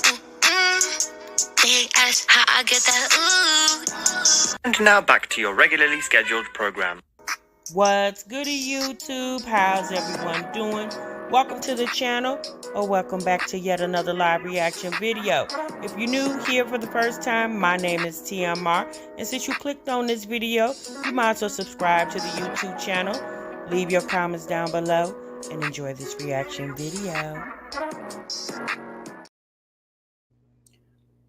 Big ass, how I get that ooh. And now back to your regularly scheduled program. What's goody, YouTube? How's everyone doing? Welcome to the channel, or welcome back to yet another live reaction video. If you're new here for the first time, my name is TMR, and since you clicked on this video, you might as well subscribe to the YouTube channel, leave your comments down below, and enjoy this reaction video.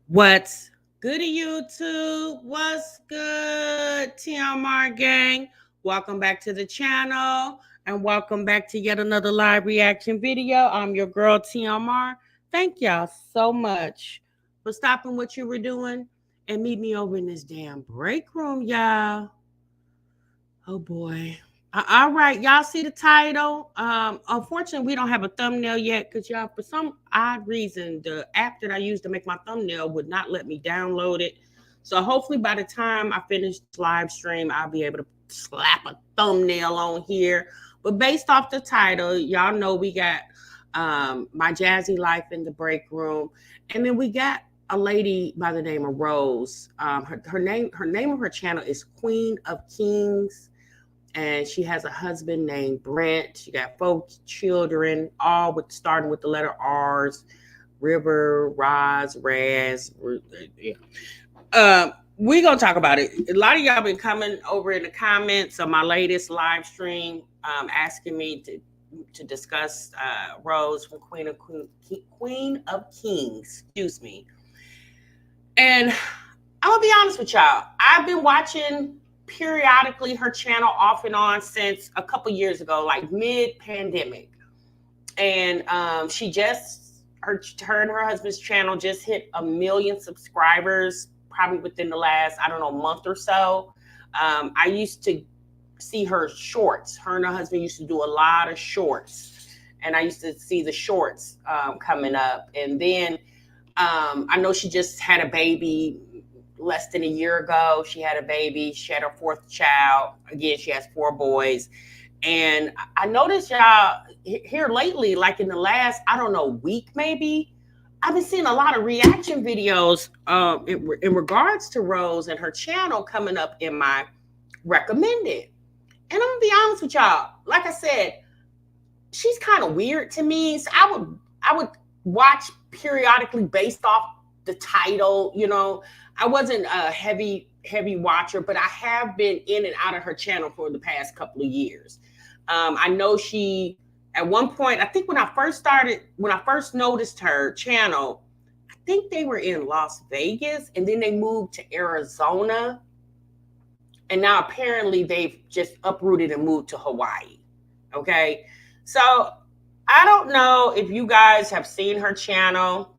What's goody, YouTube? What's good, TMR gang? Welcome back to the channel, and welcome back to yet another live reaction video. I'm your girl, TMR. Thank y'all so much for stopping what you were doing and meet me over in this damn break room, y'all. Oh, boy. All right, y'all see the title. Unfortunately, we don't have a thumbnail yet because y'all, for some odd reason, the app that I used to make my thumbnail would not let me download it. So hopefully by the time I finish this live stream, I'll be able to slap a thumbnail on here. But based off the title, y'all know we got my Jazzy life in the break room, and then we got a lady by the name of Rose. Her name of her channel is Queen of Kings. And she has a husband named Brent. She got 4 children, all starting with the letter R's. River, Roz, Raz. Yeah. We're going to talk about it. A lot of y'all been coming over in the comments of my latest live stream asking me to discuss Rose from Queen of Kings. Excuse me. And I'm going to be honest with y'all. I've been watching periodically her channel off and on since a couple years ago, like mid-pandemic. And she just, her and her husband's channel just hit 1 million subscribers probably within the last, I don't know, month or so. I used to see her shorts. Her and her husband used to do a lot of shorts. And I used to see the shorts coming up. And then I know she just had a baby less than a year ago. She had a baby. She had her 4th child. Again, she has 4 boys. And I noticed y'all here lately, like in the last, I don't know, week maybe, I've been seeing a lot of reaction videos in regards to Rose and her channel coming up in my recommended. And I'm gonna be honest with y'all, like I said, she's kind of weird to me. So I would watch periodically based off the title. You know, I wasn't a heavy watcher, but I have been in and out of her channel for the past couple of years. I know she, at one point, I think when I first noticed her channel, I think they were in Las Vegas, and then they moved to Arizona. And now apparently they've just uprooted and moved to Hawaii. Okay. So I don't know if you guys have seen her channel.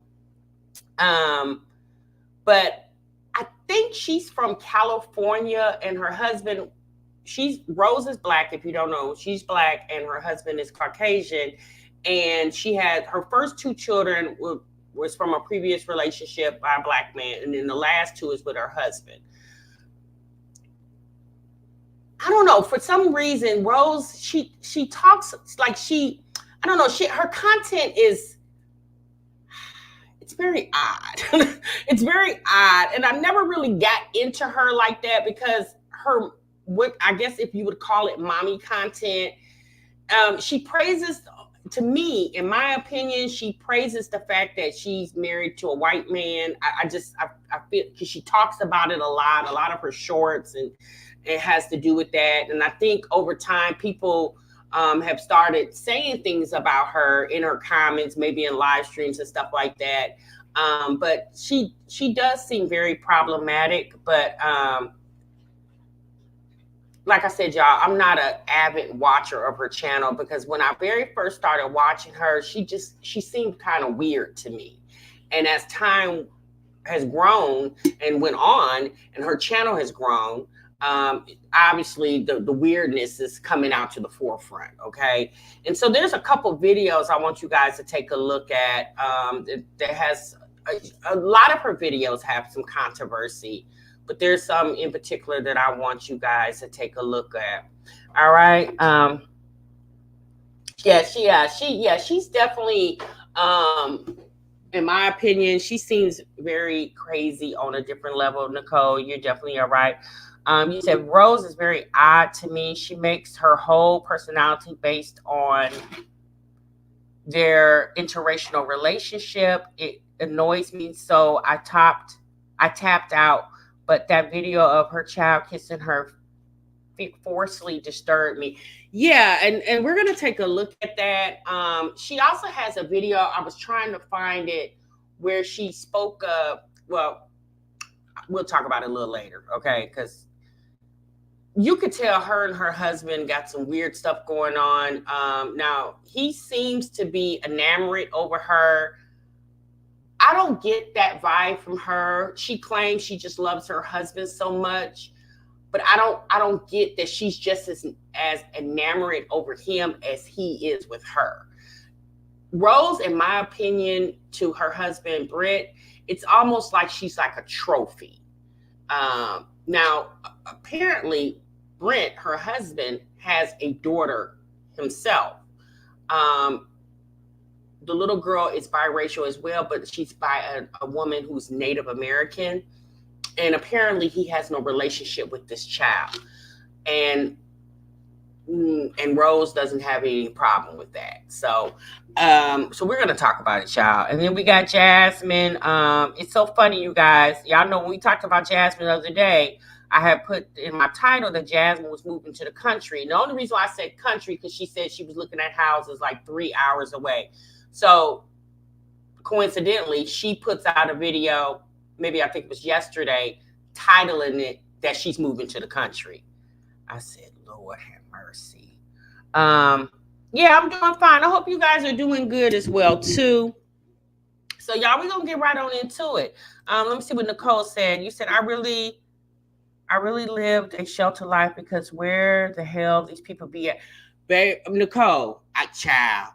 But I think she's from California, and her husband, Rose is Black, if you don't know. She's Black, and her husband is Caucasian. And she had her first 2 children was from a previous relationship by a Black man, and then the last 2 is with her husband. I don't know, for some reason, Rose, she talks like I don't know, her content is, it's very odd. It's very odd. And I never really got into her like that because what I guess if you would call it mommy content, she praises, to me, in my opinion, she praises the fact that she's married to a white man. I feel, because she talks about it a lot of her shorts, and it has to do with that. And I think over time, people have started saying things about her in her comments, maybe in live streams and stuff like that. But she does seem very problematic. But like I said, y'all, I'm not an avid watcher of her channel because when I very first started watching her, she seemed kind of weird to me. And as time has grown and went on, and her channel has grown, obviously the weirdness is coming out to the forefront. Okay. And so there's a couple videos I want you guys to take a look at. That has a lot of her videos have some controversy, but there's some in particular that I want you guys to take a look at. All right. She's definitely in my opinion, she seems very crazy on a different level. Nicole, you definitely are right. You said Rose is very odd to me. She makes her whole personality based on their interracial relationship. It annoys me, so I tapped out. But that video of her child kissing her forcefully disturbed me. Yeah, and we're gonna take a look at that. She also has a video. I was trying to find it where she spoke of. Well, we'll talk about it a little later, okay? Because you could tell her and her husband got some weird stuff going on. Now he seems to be enamored over her. I don't get that vibe from her. She claims she just loves her husband so much, but I don't get that she's just as enamored over him as he is with her. Rose, in my opinion, to her husband Britt, it's almost like she's like a trophy. Now, apparently, Brent, her husband, has a daughter himself. Um, the little girl is biracial as well, but she's by a woman who's Native American. And apparently, he has no relationship with this child. And Rose doesn't have any problem with that. So we're gonna talk about it, y'all. And then we got Jasmine. It's so funny, you guys. Y'all know when we talked about Jasmine the other day, I had put in my title that Jasmine was moving to the country. And the only reason why I said country because she said she was looking at houses like 3 hours away. So coincidentally, she puts out a video, maybe I think it was yesterday, titling it that she's moving to the country. I said, Lord have mercy. Yeah, I'm doing fine. I hope you guys are doing good as well too. So y'all, we're gonna get right on into it. Let me see what Nicole said. You said I really lived a sheltered life because where the hell these people be at? Babe, Nicole, child,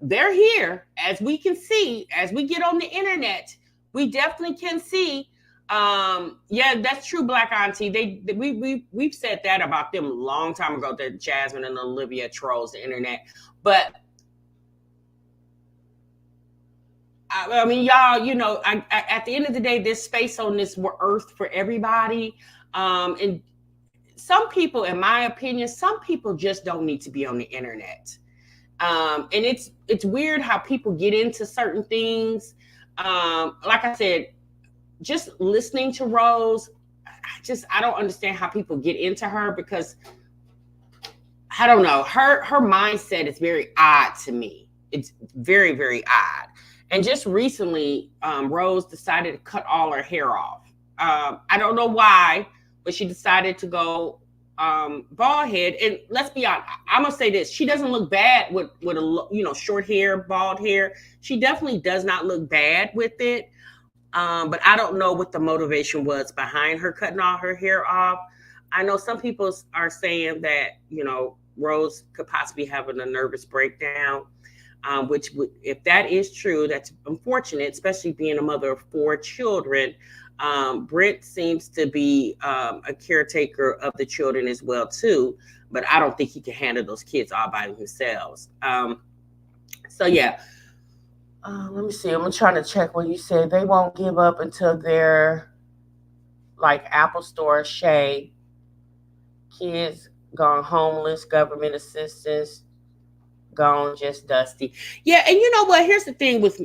they're here as we can see. As we get on the internet, we definitely can see. Yeah, that's true, Black Auntie. We've said that about them a long time ago, that Jasmine and Olivia trolls the internet. But I mean, y'all, you know, at the end of the day, there's space on this earth for everybody. And some people, in my opinion, some people just don't need to be on the internet. And it's weird how people get into certain things. Like I said, just listening to Rose, I don't understand how people get into her because I don't know. Her mindset is very odd to me. It's very, very odd. And just recently, Rose decided to cut all her hair off. I don't know why, but she decided to go bald head. And let's be honest, I'm gonna say this: she doesn't look bad with a short hair, bald hair. She definitely does not look bad with it. But I don't know what the motivation was behind her cutting all her hair off. I know some people are saying that Rose could possibly have a nervous breakdown. Which, if that is true, that's unfortunate, especially being a mother of 4 children. Brent seems to be a caretaker of the children as well, too. But I don't think he can handle those kids all by themselves. So, yeah. Let me see. I'm trying to check what you said. They won't give up until they're like Apple Store shade. Kids gone homeless, government assistance gone just dusty. Yeah, and you know what? Here's the thing with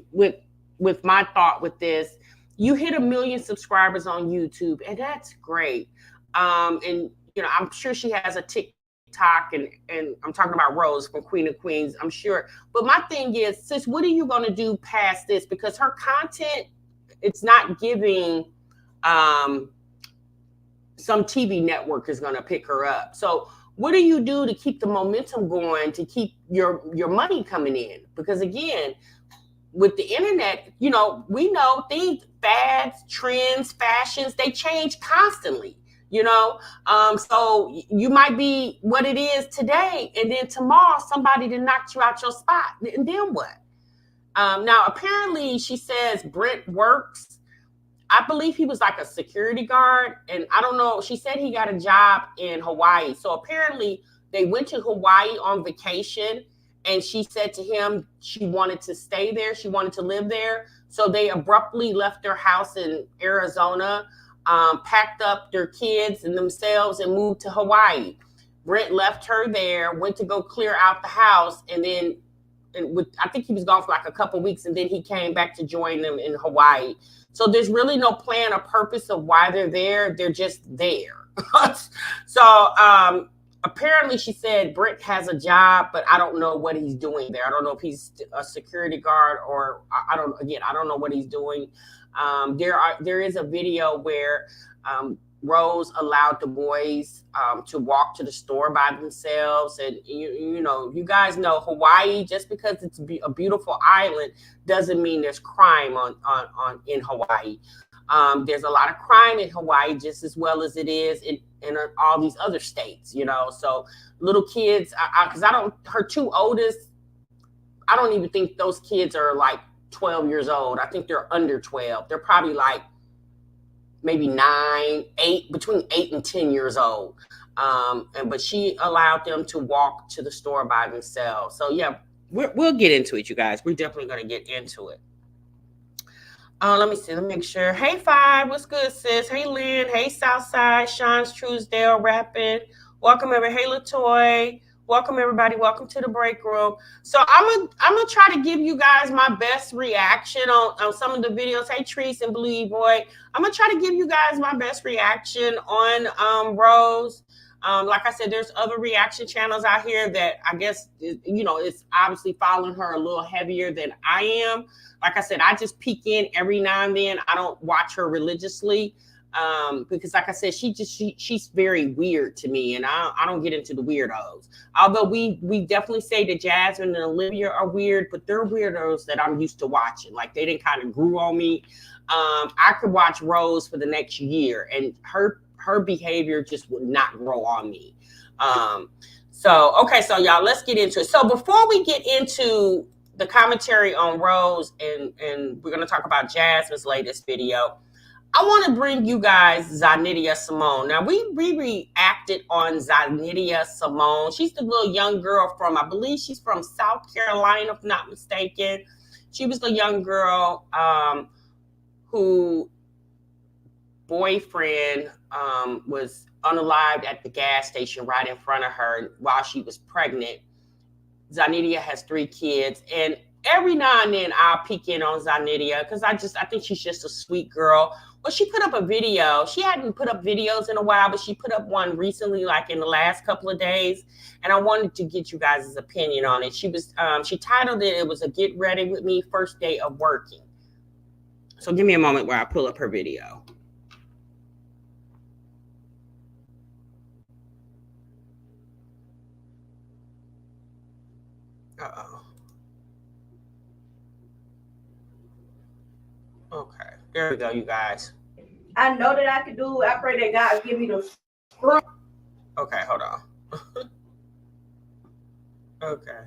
my thought with this. You hit 1 million subscribers on YouTube, and that's great. And I'm sure she has a TikTok, and I'm talking about Rose from Queen of Queens, I'm sure. But my thing is, sis, what are you going to do past this? Because her content, it's not giving some TV network is going to pick her up. So what do you do to keep the momentum going, to keep your money coming in? Because again, with the internet, we know things, fads, trends, fashions, they change constantly. So you might be what it is today, and then tomorrow somebody to knock you out your spot. And then what? Now, apparently, she says Brent works. I believe he was like a security guard, and I don't know. She said he got a job in Hawaii. So apparently, they went to Hawaii on vacation, and she said to him she wanted to stay there. She wanted to live there. So they abruptly left their house in Arizona, packed up their kids and themselves and moved to Hawaii. Brent left her there, went to go clear out the house, and then I think he was gone for like a couple weeks, and then he came back to join them in Hawaii. So there's really no plan or purpose of why they're there. They're just there. So apparently she said Brent has a job, but I don't know what he's doing there. I don't know if he's a security guard or I don't know what he's doing. There is a video where Rose allowed the boys to walk to the store by themselves. And you guys know Hawaii, just because it's a beautiful island doesn't mean there's crime in Hawaii. There's a lot of crime in Hawaii just as well as it is in all these other states, so little kids, because her two oldest, I don't even think those kids are like 12 years old. I think they're under 12. They're probably like maybe 9, 8, between 8 and 10 years old. But she allowed them to walk to the store by themselves. So yeah, we'll get into it, you guys. We're definitely going to get into it. Let me see. Let me make sure. Hey, Five. What's good, sis? Hey, Lynn. Hey, Southside. Sean's Truesdale rapping. Welcome, everybody. Hey, LaToy. Welcome, everybody. Welcome to the break room. So I'm gonna try to give you guys my best reaction on some of the videos. Hey, Treese and Blue Boy. I'm gonna try to give you guys my best reaction on Rose. Like I said, there's other reaction channels out here that I guess, it's obviously following her a little heavier than I am. Like I said, I just peek in every now and then. I don't watch her religiously because, like I said, she's very weird to me, and I don't get into the weirdos. Although we definitely say that Jasmine and Olivia are weird, but they're weirdos that I'm used to watching. Like they didn't kind of grew on me. I could watch Rose for the next year, and her behavior just would not grow on me. So y'all, let's get into it. So before we get into the commentary on Rose and we're going to talk about Jasmine's latest video, I want to bring you guys Zania Simone. Now, we reacted on Zania Simone. She's the little young girl I believe she's from South Carolina, if not mistaken. She was the young girl who boyfriend was unalived at the gas station right in front of her while she was pregnant. Zania has 3 kids, and every now and then I'll peek in on Zania because I think she's just a sweet girl. Well, she put up a video. She hadn't put up videos in a while, but she put up one recently, like in the last couple of days, and I wanted to get you guys' opinion on it. She titled it was a Get Ready With Me First Day of Working. So give me a moment where I pull up her video. Uh-oh. Okay, there we go, you guys. I know that I can do it. I pray that God give me the strength. Okay, hold on. Okay.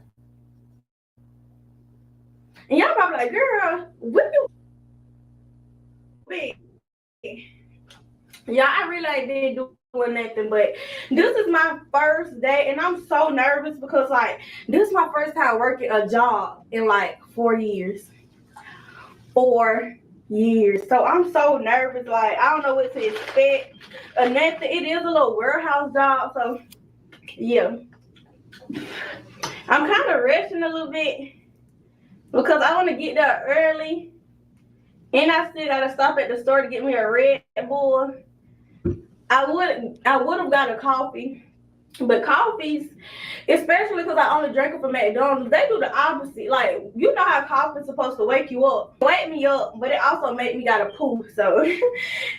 And y'all probably like, girl, what you? Yeah, I really didn't do nothing, but this is my first day, and I'm so nervous because like this is my first time working a job in like 4 years. 4 years. So I'm so nervous. Like I don't know what to expect or nothing. It is a little warehouse job, so yeah. I'm kind of rushing a little bit because I want to get there early, and I still gotta stop at the store to get me a Red Bull. I would have got a coffee, but coffees, especially because I only drink it from McDonald's, they do the opposite. Like, you know how coffee's supposed to wake you up. Wake me up, but it also make me gotta poop. So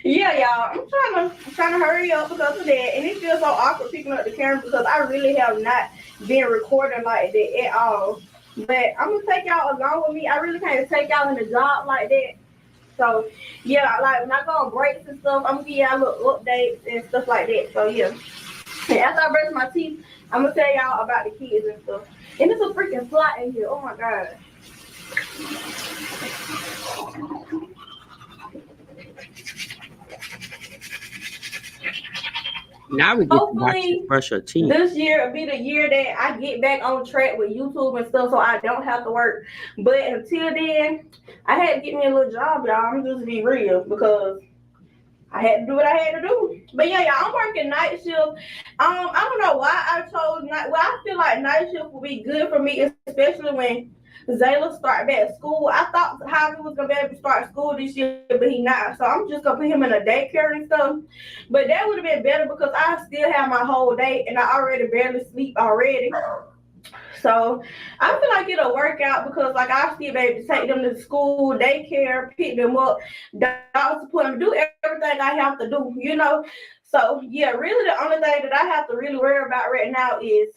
yeah, y'all, I'm trying to hurry up because of that. And it feels so awkward picking up the camera because I really have not been recording like that at all. But I'm gonna take y'all along with me. I really can't take y'all in a job like that. So yeah, like when I go on breaks and stuff, I'm gonna give y'all little updates and stuff like that. So yeah. And after I brush my teeth, I'm gonna tell y'all about the kids and stuff. And it's a freaking fly in here. Oh my god. Now we get to watch you brush your teeth. This year will be the year that I get back on track with YouTube and stuff, so I don't have to work. But until then, I had to get me a little job, y'all. I'm just be real because I had to do what I had to do. But yeah, y'all, I'm working night shift. I don't know why I chose night. Well, I feel like night shift would be good for me, especially when Zayla start back at school. I thought Javi was gonna be able to start school this year, but he not. So I'm just gonna put him in a daycare and stuff. But that would have been better because I still have my whole day and I already barely sleep already. So I feel like it'll work out because like I'll still be able to take them to school, daycare, pick them up, dog support, do everything I have to do, you know. So yeah, really the only thing that I have to really worry about right now is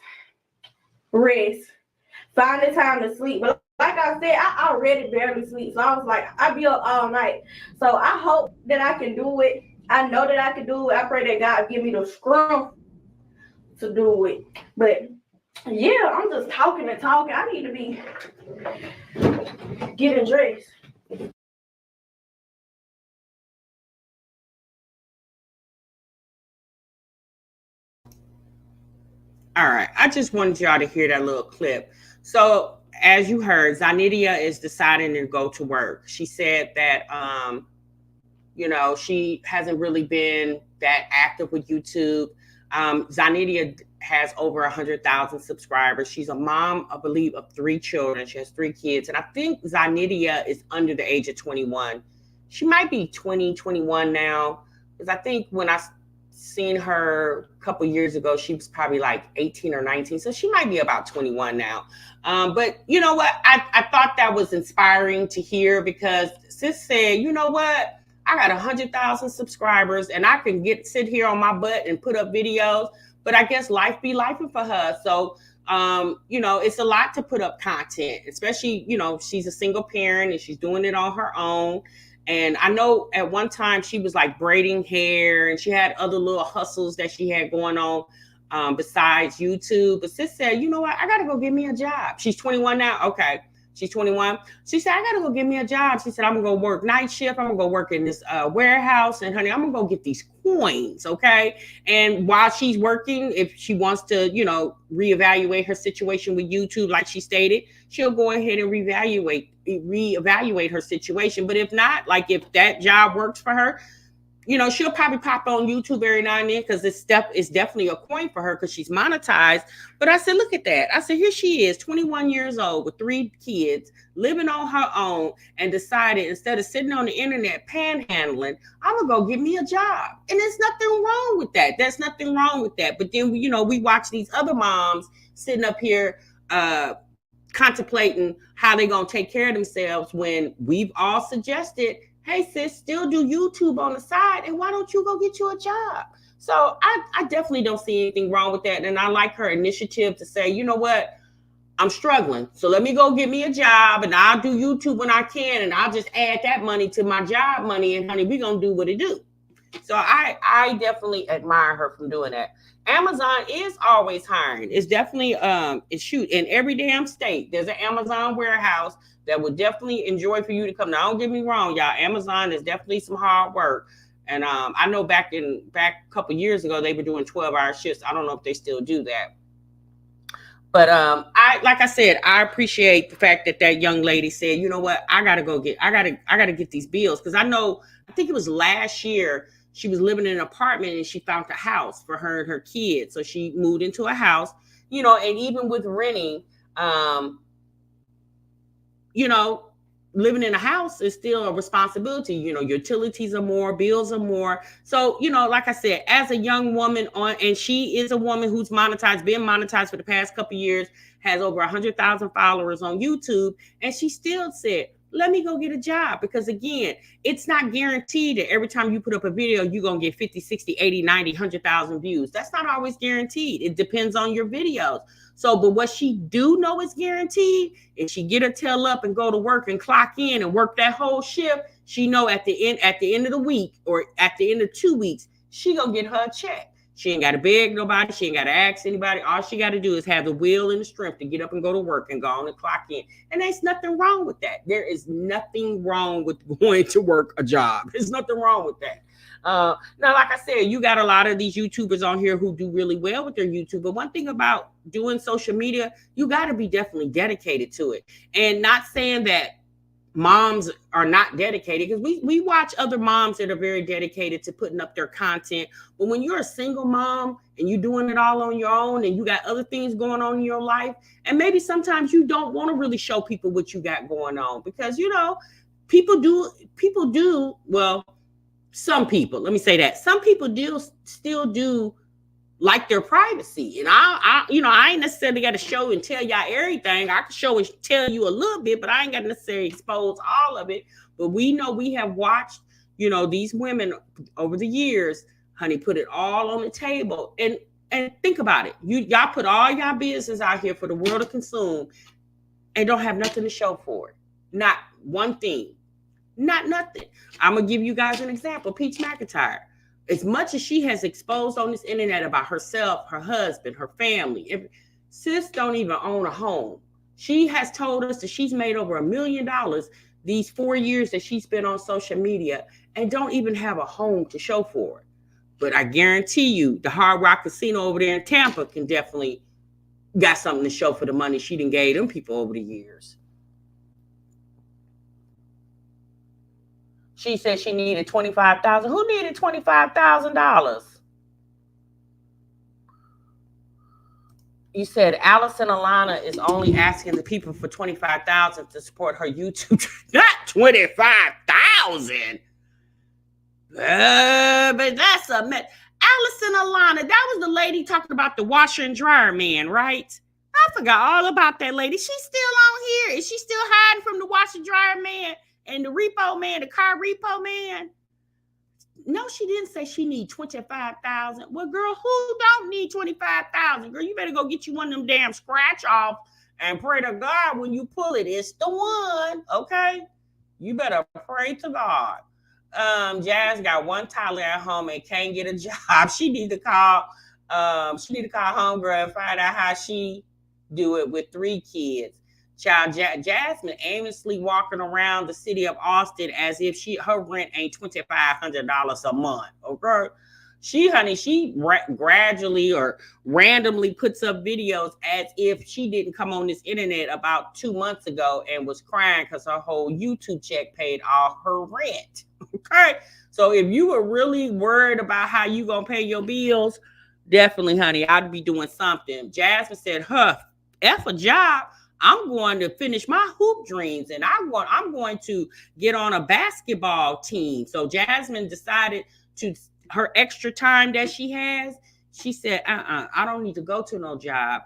rest. Finding time to sleep. But like I said, I already barely sleep. So I was like, I'll be up all night. So I hope that I can do it. I know that I can do it. I pray that God give me the strength to do it. But yeah, I'm just talking and talking. I need to be getting dressed. All right. I just wanted y'all to hear that little clip. So as you heard, Zania is deciding to go to work. She said that she hasn't really been that active with YouTube. Zania has over 100,000 subscribers. She's a mom, I believe, of 3 children. She has 3 kids. And I think Zania is under the age of 21. She might be 20, 21 now. Because I think when I seen her a couple years ago, she was probably like 18 or 19. So she might be about 21 now. But you know what? I thought that was inspiring to hear because sis said, you know what? I got 100,000 subscribers and I can sit here on my butt and put up videos, but I guess life be life for her. So, it's a lot to put up content, especially, she's a single parent and she's doing it on her own. And I know at one time she was like braiding hair and she had other little hustles that she had going on besides YouTube. But sis said, you know what? I got to go get me a job. She's 21 now. Okay. She's 21. She said, I got to go get me a job. She said, I'm going to go work night shift. I'm going to go work in this warehouse. And honey, I'm going to go get these coins. Okay. And while she's working, if she wants to, reevaluate her situation with YouTube, like she stated, she'll go ahead and reevaluate her situation. But if not, like if that job works for her, she'll probably pop on YouTube every now and then because it's definitely a coin for her because she's monetized. But I said, look at that. I said, here she is, 21 years old with 3 kids, living on her own, and decided instead of sitting on the internet panhandling, I'm going to go get me a job. And there's nothing wrong with that. There's nothing wrong with that. But then, we watch these other moms sitting up here contemplating how they're going to take care of themselves when we've all suggested, hey, sis, still do YouTube on the side, and why don't you go get you a job? So I definitely don't see anything wrong with that. And I like her initiative to say, you know what? I'm struggling. So let me go get me a job, and I'll do YouTube when I can, and I'll just add that money to my job money, and honey, we're going to do what it do. So I definitely admire her from doing that. Amazon is always hiring. It's definitely in every damn state. There's an Amazon warehouse that would definitely enjoy for you to come. Now, don't get me wrong, y'all. Amazon is definitely some hard work. And I know back a couple years ago, they were doing 12-hour shifts. I don't know if they still do that. But like I said, I appreciate the fact that young lady said, you know what, I gotta get these bills. Because I think it was last year, she was living in an apartment and she found a house for her and her kids. So she moved into a house, and even with renting, living in a house is still a responsibility. Utilities are more, bills are more. So, like I said, as a young woman and she is a woman who's been monetized for the past couple of years, has over 100,000 followers on YouTube. And she still said, let me go get a job. Because again, it's not guaranteed that every time you put up a video, you're going to get 50, 60, 80, 90, 100,000 views. That's not always guaranteed. It depends on your videos. So, but what she do know is guaranteed, if she get her tail up and go to work and clock in and work that whole shift, she know at the end of the week or at the end of 2 weeks, she gonna get her a check. She ain't got to beg nobody. She ain't got to ask anybody. All she got to do is have the will and the strength to get up and go to work and go on and clock in. And there's nothing wrong with that. There is nothing wrong with going to work a job. There's nothing wrong with that. Now, like I said, you got a lot of these YouTubers on here who do really well with their YouTube. But one thing about doing social media, you got to be definitely dedicated to it. And not saying that moms are not dedicated, because we watch other moms that are very dedicated to putting up their content. But when you're a single mom and you're doing it all on your own and you got other things going on in your life, and maybe sometimes you don't want to really show people what you got going on, because people do well, some people, let me say that, some people do still do like their privacy. And I ain't necessarily got to show and tell y'all everything. I can show and tell you a little bit, but I ain't got to necessarily expose all of it. But we know, we have watched, these women over the years, honey, put it all on the table. And think about it. Y'all put all y'all business out here for the world to consume and don't have nothing to show for it. Not one thing. Not nothing. I'm going to give you guys an example. Peach McIntyre. As much as she has exposed on this internet about herself, her husband, her family, sis don't even own a home. She has told us that she's made over $1 million these 4 years that she's been on social media and don't even have a home to show for it. But I guarantee you, the Hard Rock Casino over there in Tampa can definitely got something to show for the money she done gave them people over the years. She said she needed $25,000. Who needed $25,000? You said Allison Alana is only asking the people for $25,000 to support her YouTube. Not $25,000. But that's a mess. Allison Alana, that was the lady talking about the washer and dryer man, right? I forgot all about that lady. She's still on here. Is she still hiding from the washer and dryer man? And the repo man, the car repo man? No, she didn't say she need $25,000. Well, girl, who don't need $25,000? Girl, you better go get you one of them damn scratch off and pray to God when you pull it. It's the one, okay? You better pray to God. Jazz got one toddler at home and can't get a job. She need to call homegirl and find out how she do it with 3 kids. Child, Jasmine aimlessly walking around the city of Austin as if her rent ain't $2,500 a month. Okay, she gradually or randomly puts up videos as if she didn't come on this internet about 2 months ago and was crying because her whole YouTube check paid all her rent. Okay, so if you were really worried about how you gonna pay your bills, definitely, honey, I'd be doing something. Jasmine said, F a job. I'm going to finish my hoop dreams, and I'm going to get on a basketball team. So Jasmine decided her extra time that she has, she said, I don't need to go to no job.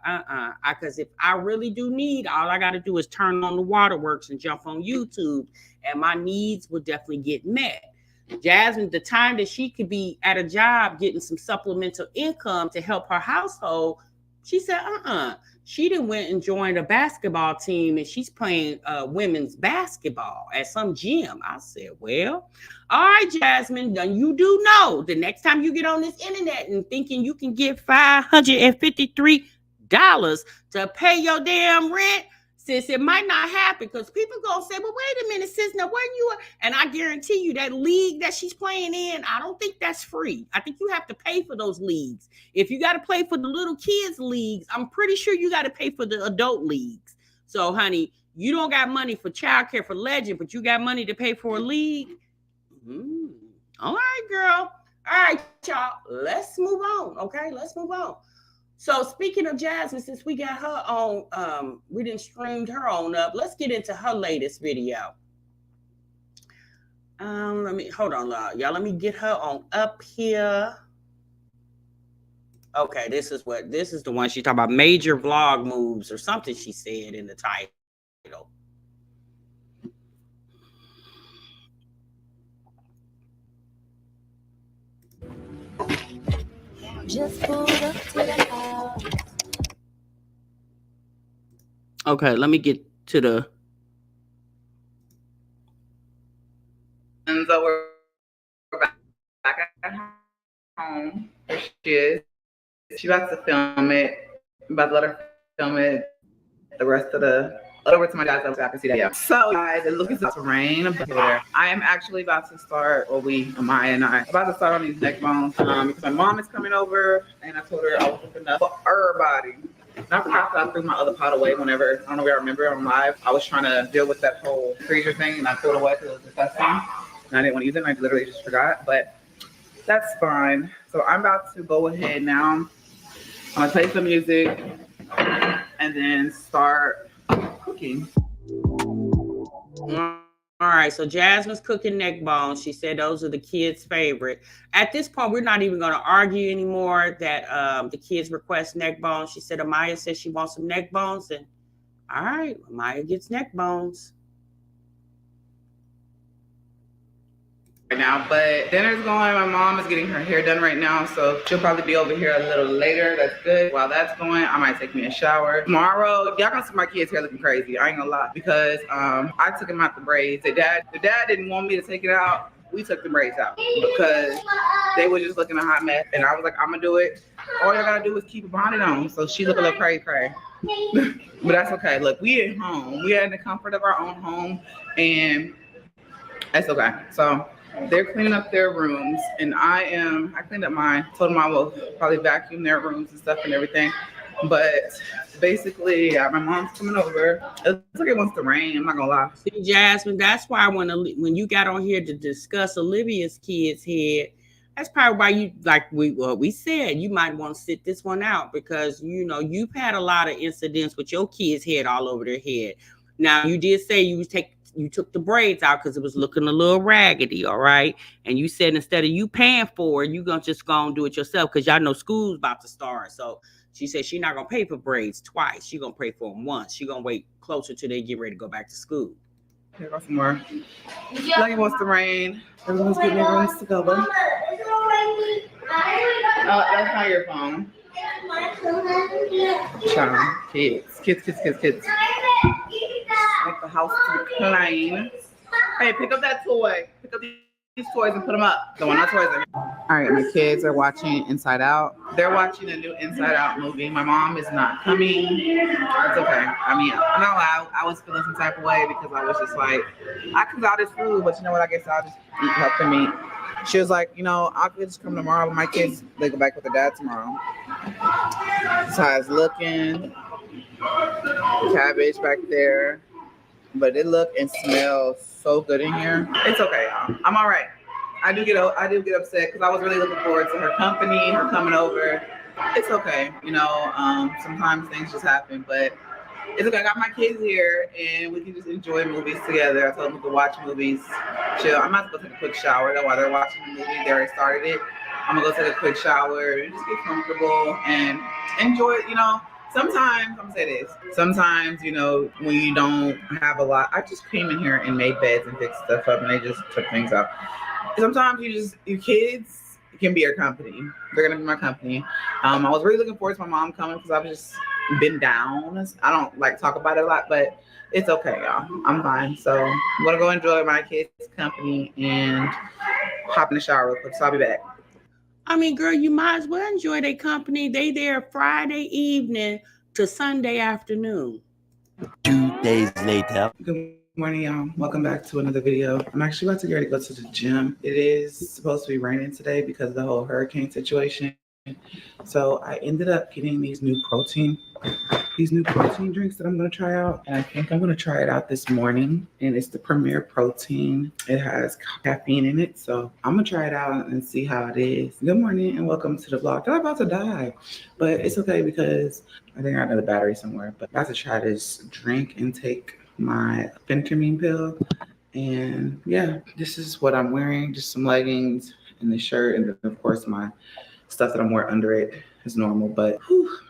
Because if I really do need, all I got to do is turn on the waterworks and jump on YouTube, and my needs will definitely get met. Jasmine, the time that she could be at a job getting some supplemental income to help her household, she said, She done went and joined a basketball team, and she's playing women's basketball at some gym. I said, well, all right, Jasmine, then you do know the next time you get on this internet and thinking you can get $553 to pay your damn rent, sis, it might not happen, because people gonna say, well, wait a minute, sis, now when you, and I guarantee you that league that she's playing in, I don't think that's free. I think you have to pay for those leagues. If you got to play for the little kids leagues, I'm pretty sure you got to pay for the adult leagues. So, honey, you don't got money for childcare for Legend, but you got money to pay for a league. All right, girl. All right, y'all, let's move on. Okay, let's move on. So speaking of Jasmine, since we got her on, we didn't streamed her on up. Let's get into her latest video. Hold on, y'all. Let me get her on up here. Okay, this is the one she talked about, major vlog moves or something she said in the title. Just pulled up to the house. Okay, let me get to the. And so we're back at home. There she is. She's about to film it. I'm about to let her film it. The rest of the over to my dad's so I can see that. Yeah. So guys, it looks about to rain. I am actually about to start, or Amaya and I, about to start on these neck bones because my mom is coming over, and I told her I was looking up for everybody. I forgot that I threw my other pot away whenever, I don't know if I remember on live. I was trying to deal with that whole freezer thing and I threw it away because it was disgusting. And I didn't want to use it and I literally just forgot, but that's fine. So I'm about to go ahead now. I'm gonna play some music and then start cooking. All right, so Jasmine's cooking neck bones. She said those are the kids' favorite. At this point, we're not even going to argue anymore that the kids request neck bones. She said Amaya said she wants some neck bones, and all right, Amaya gets neck bones. Right now, but dinner's going. My mom is getting her hair done right now, so she'll probably be over here a little later. That's good. While that's going, I might take me a shower tomorrow. Y'all gonna see my kids' hair looking crazy. I ain't gonna lie, because I took them out the braids. The dad didn't want me to take it out. We took the braids out because they were just looking a hot mess, and I was like, I'm gonna do it. All y'all gotta do is keep a bonnet on, so she look a little crazy. But that's okay. Look, we at home. We are in the comfort of our own home, and that's okay. So they're cleaning up their rooms, and I cleaned up mine. Told them I will probably vacuum their rooms and stuff and everything. But basically, my mom's coming over. It looks like it wants to rain. I'm not gonna lie. See, Jasmine, that's why when you got on here to discuss Olivia's kids' head, that's probably why you we said you might want to sit this one out because you've had a lot of incidents with your kids' head all over their head. Now you did say you took the braids out because it was looking a little raggedy, all right? And you said instead of you paying for it, you're going to just go and do it yourself because y'all know school's about to start. So she said she's not going to pay for braids twice. She's going to pay for them once. She's going to wait closer till they get ready to go back to school. Here goes some more. Like it wants to rain. Everyone's getting their rooms together. Oh, that's not your phone. Child, kids. Make the house clean. Hey, pick up that toy. Pick up these toys and put them up. The one not toys. All right, my kids are watching Inside Out. They're watching a new Inside Out movie. My mom is not coming. It's okay. I mean, I'm not loud. I was feeling some type of way because I was just like, I could out this food, but you know what? I guess I'll just eat help to meat. She was like, I could just come tomorrow, but my kids, they go back with their dad tomorrow. That's how it's looking. Cabbage back there. But it look and smells so good in here. It's okay, y'all. I'm all right. I do get upset because I was really looking forward to her company, her coming over. It's okay, sometimes things just happen, but it's okay. I got my kids here and we can just enjoy movies together. I told them we could watch movies, chill. I'm not supposed to take a quick shower though while they're watching the movie. They already started it. I'm gonna go take a quick shower and just get comfortable and enjoy it, Sometimes, I'm gonna say this. Sometimes, when you don't have a lot, I just came in here and made beds and fixed stuff up and they just took things up. Sometimes your kids can be your company. They're gonna be my company. I was really looking forward to my mom coming because I've just been down. I don't like talk about it a lot, but it's okay, y'all. I'm fine. So I'm gonna go enjoy my kids' company and hop in the shower real quick. So I'll be back. I mean, girl, you might as well enjoy their company. They there Friday evening to Sunday afternoon. 2 days later. Good morning, y'all. Welcome back to another video. I'm actually about to get ready to go to the gym. It is supposed to be raining today because of the whole hurricane situation. So I ended up getting these new protein drinks that I'm going to try out. And I think I'm going to try it out this morning. And it's the Premier Protein. It has caffeine in it. So I'm going to try it out and see how it is. Good morning and welcome to the vlog. I'm about to die. But it's okay because I think I have another battery somewhere. But I'm about to try this drink and take my phentermine pill. And yeah, this is what I'm wearing. Just some leggings and the shirt. And then of course my stuff that I'm wearing under it is normal, but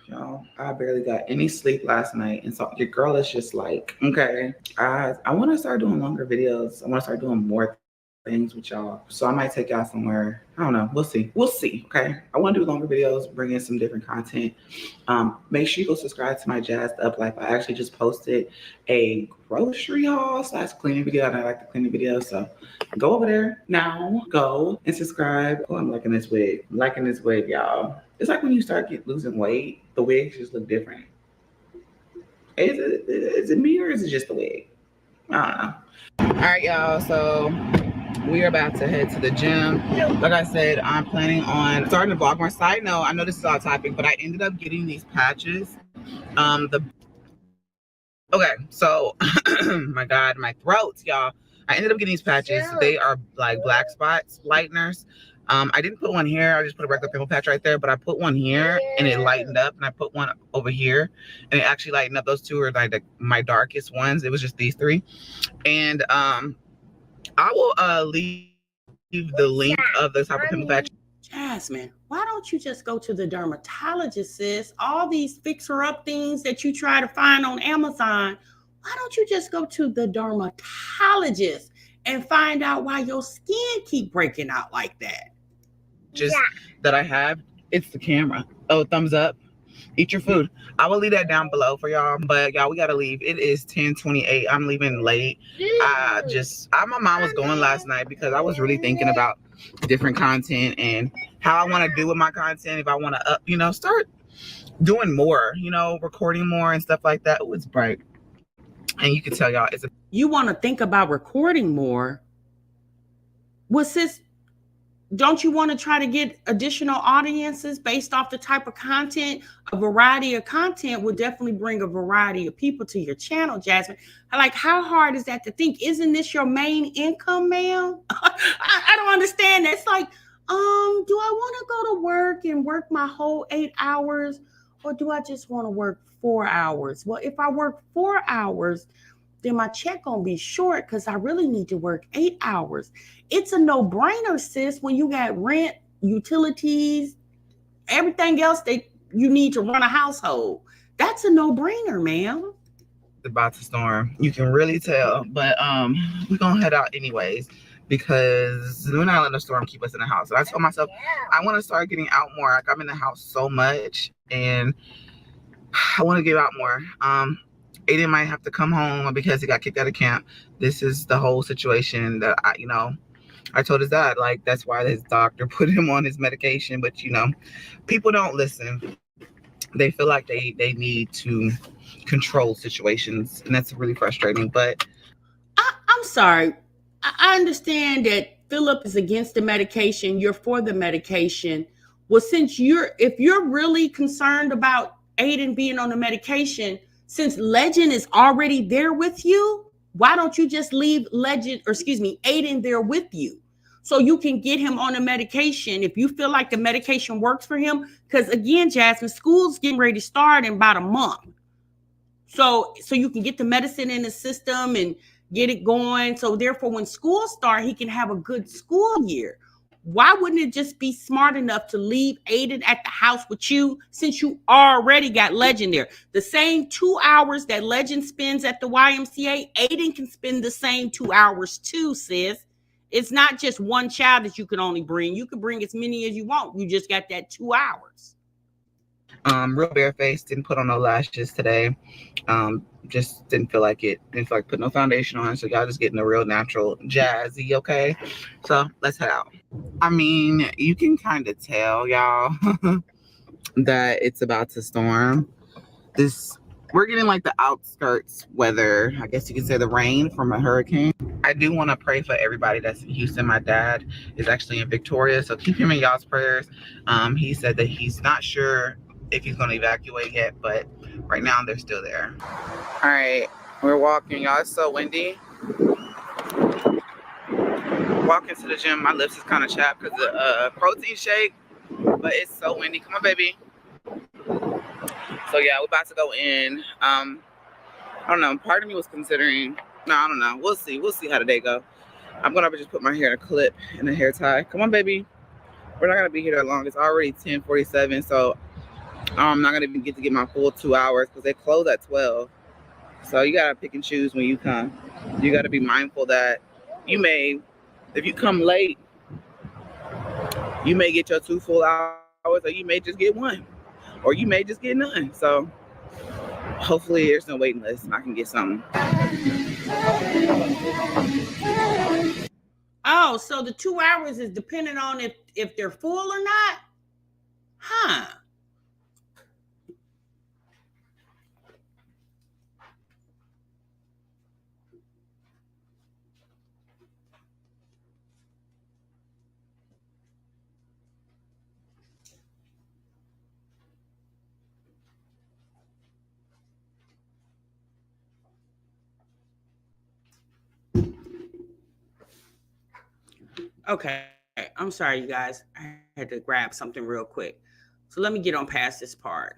y'all, I barely got any sleep last night. And so your girl is just like, okay, I want to start doing longer videos. I want to start doing more things with y'all. So I might take y'all somewhere. I don't know. We'll see. Okay. I want to do longer videos, bring in some different content. Make sure you go subscribe to my Jazzed Up Life. I actually just posted a grocery haul / cleaning video, and I like the cleaning video. So go over there now. Go and subscribe. Oh, I'm liking this wig. I'm liking this wig, y'all. It's like when you start losing weight, the wigs just look different. Is it me or is it just the wig? I don't know. All right, y'all. So we are about to head to the gym. Like I said, I'm planning on starting to vlog more. Side note, I know this is off topic, but I ended up getting these patches The Okay, so my God, my throat, y'all. I ended up getting these patches. They are like black spots lighteners. I didn't put one here. I just put a regular pimple patch right there, but I put one here and it lightened up, and I put one over here and it actually lightened up. Those two are like my darkest ones. It was just these three. And I will leave the link of the type of pimple patch. Jasmine, why don't you just go to the dermatologist, sis? All these fixer-up things that you try to find on Amazon, why don't you just go to the dermatologist and find out why your skin keep breaking out like that? Just that I have, it's the camera. Oh, thumbs up. Eat your food. I will leave that down below for y'all, but y'all, we gotta leave. It is 10:28. I'm leaving late. My mom was going last night because I was really thinking about different content and how I want to do with my content. If I want to start doing more, recording more and stuff like that. Oh, it's bright. And you can tell y'all you want to think about recording more. Well, sis, don't you want to try to get additional audiences based off the type of content? A variety of content will definitely bring a variety of people to your channel, Jasmine. Like, how hard is that to think? Isn't this your main income, ma'am? I don't understand that. It's like, do I want to go to work and work my whole 8 hours, or do I just want to work 4 hours? Well, if I work 4 hours, then my check gonna be short because I really need to work 8 hours. It's a no-brainer, sis, when you got rent, utilities, everything else that you need to run a household. That's a no-brainer, ma'am. about to storm. You can really tell. But we're gonna head out anyways because we're not letting the storm keep us in the house. So I told myself I want to start getting out more. Like, I'm in the house so much and I want to get out more. Aiden might have to come home because he got kicked out of camp. This is the whole situation that I told his dad, like, that's why his doctor put him on his medication. But people don't listen. They feel like they need to control situations, and that's really frustrating. But I'm sorry. I understand that Philip is against the medication. You're for the medication. Well, if you're really concerned about Aiden being on the medication, since Legend is already there with you, why don't you just leave Aiden there with you? So you can get him on the medication if you feel like the medication works for him. Because again, Jasmine, school's getting ready to start in about a month. So you can get the medicine in the system and get it going. So therefore, when school starts, he can have a good school year. Why wouldn't it just be smart enough to leave Aiden at the house with you since you already got Legend there? The same 2 hours that Legend spends at the YMCA, Aiden can spend the same 2 hours too, sis. It's not just one child that you can only bring. You can bring as many as you want. You just got that 2 hours. Real barefaced, didn't put on no lashes today. Just didn't feel like it. Didn't feel like put no foundation on. So y'all just getting a real natural Jazzy, okay? So let's head out. I mean, you can kind of tell, y'all, that it's about to storm. We're getting like the outskirts weather. I guess you could say the rain from a hurricane. I do want to pray for everybody that's in Houston. My dad is actually in Victoria, so keep him in y'all's prayers. He said that he's not sure if he's going to evacuate yet, but right now they're still there. All right, we're walking, y'all. It's so windy. Walking to the gym, my lips is kind of chapped because the protein shake, but it's so windy. Come on, baby. So yeah, we're about to go in. I don't know. Part of me was considering. No, I don't know. We'll see. We'll see how the day go. I'm gonna just put my hair in a clip and a hair tie. Come on, baby. We're not gonna be here that long. It's already 10:47, so I'm not gonna even get to get my full 2 hours because they close at 12. So you gotta pick and choose when you come. You gotta be mindful that if you come late, you may get your 2 full hours, or you may just get 1, or you may just get none. So hopefully there's no waiting list and I can get something. Oh, so the 2 hours is dependent on if they're full or not? Huh. Okay, I'm sorry, you guys. I had to grab something real quick. So let me get on past this part.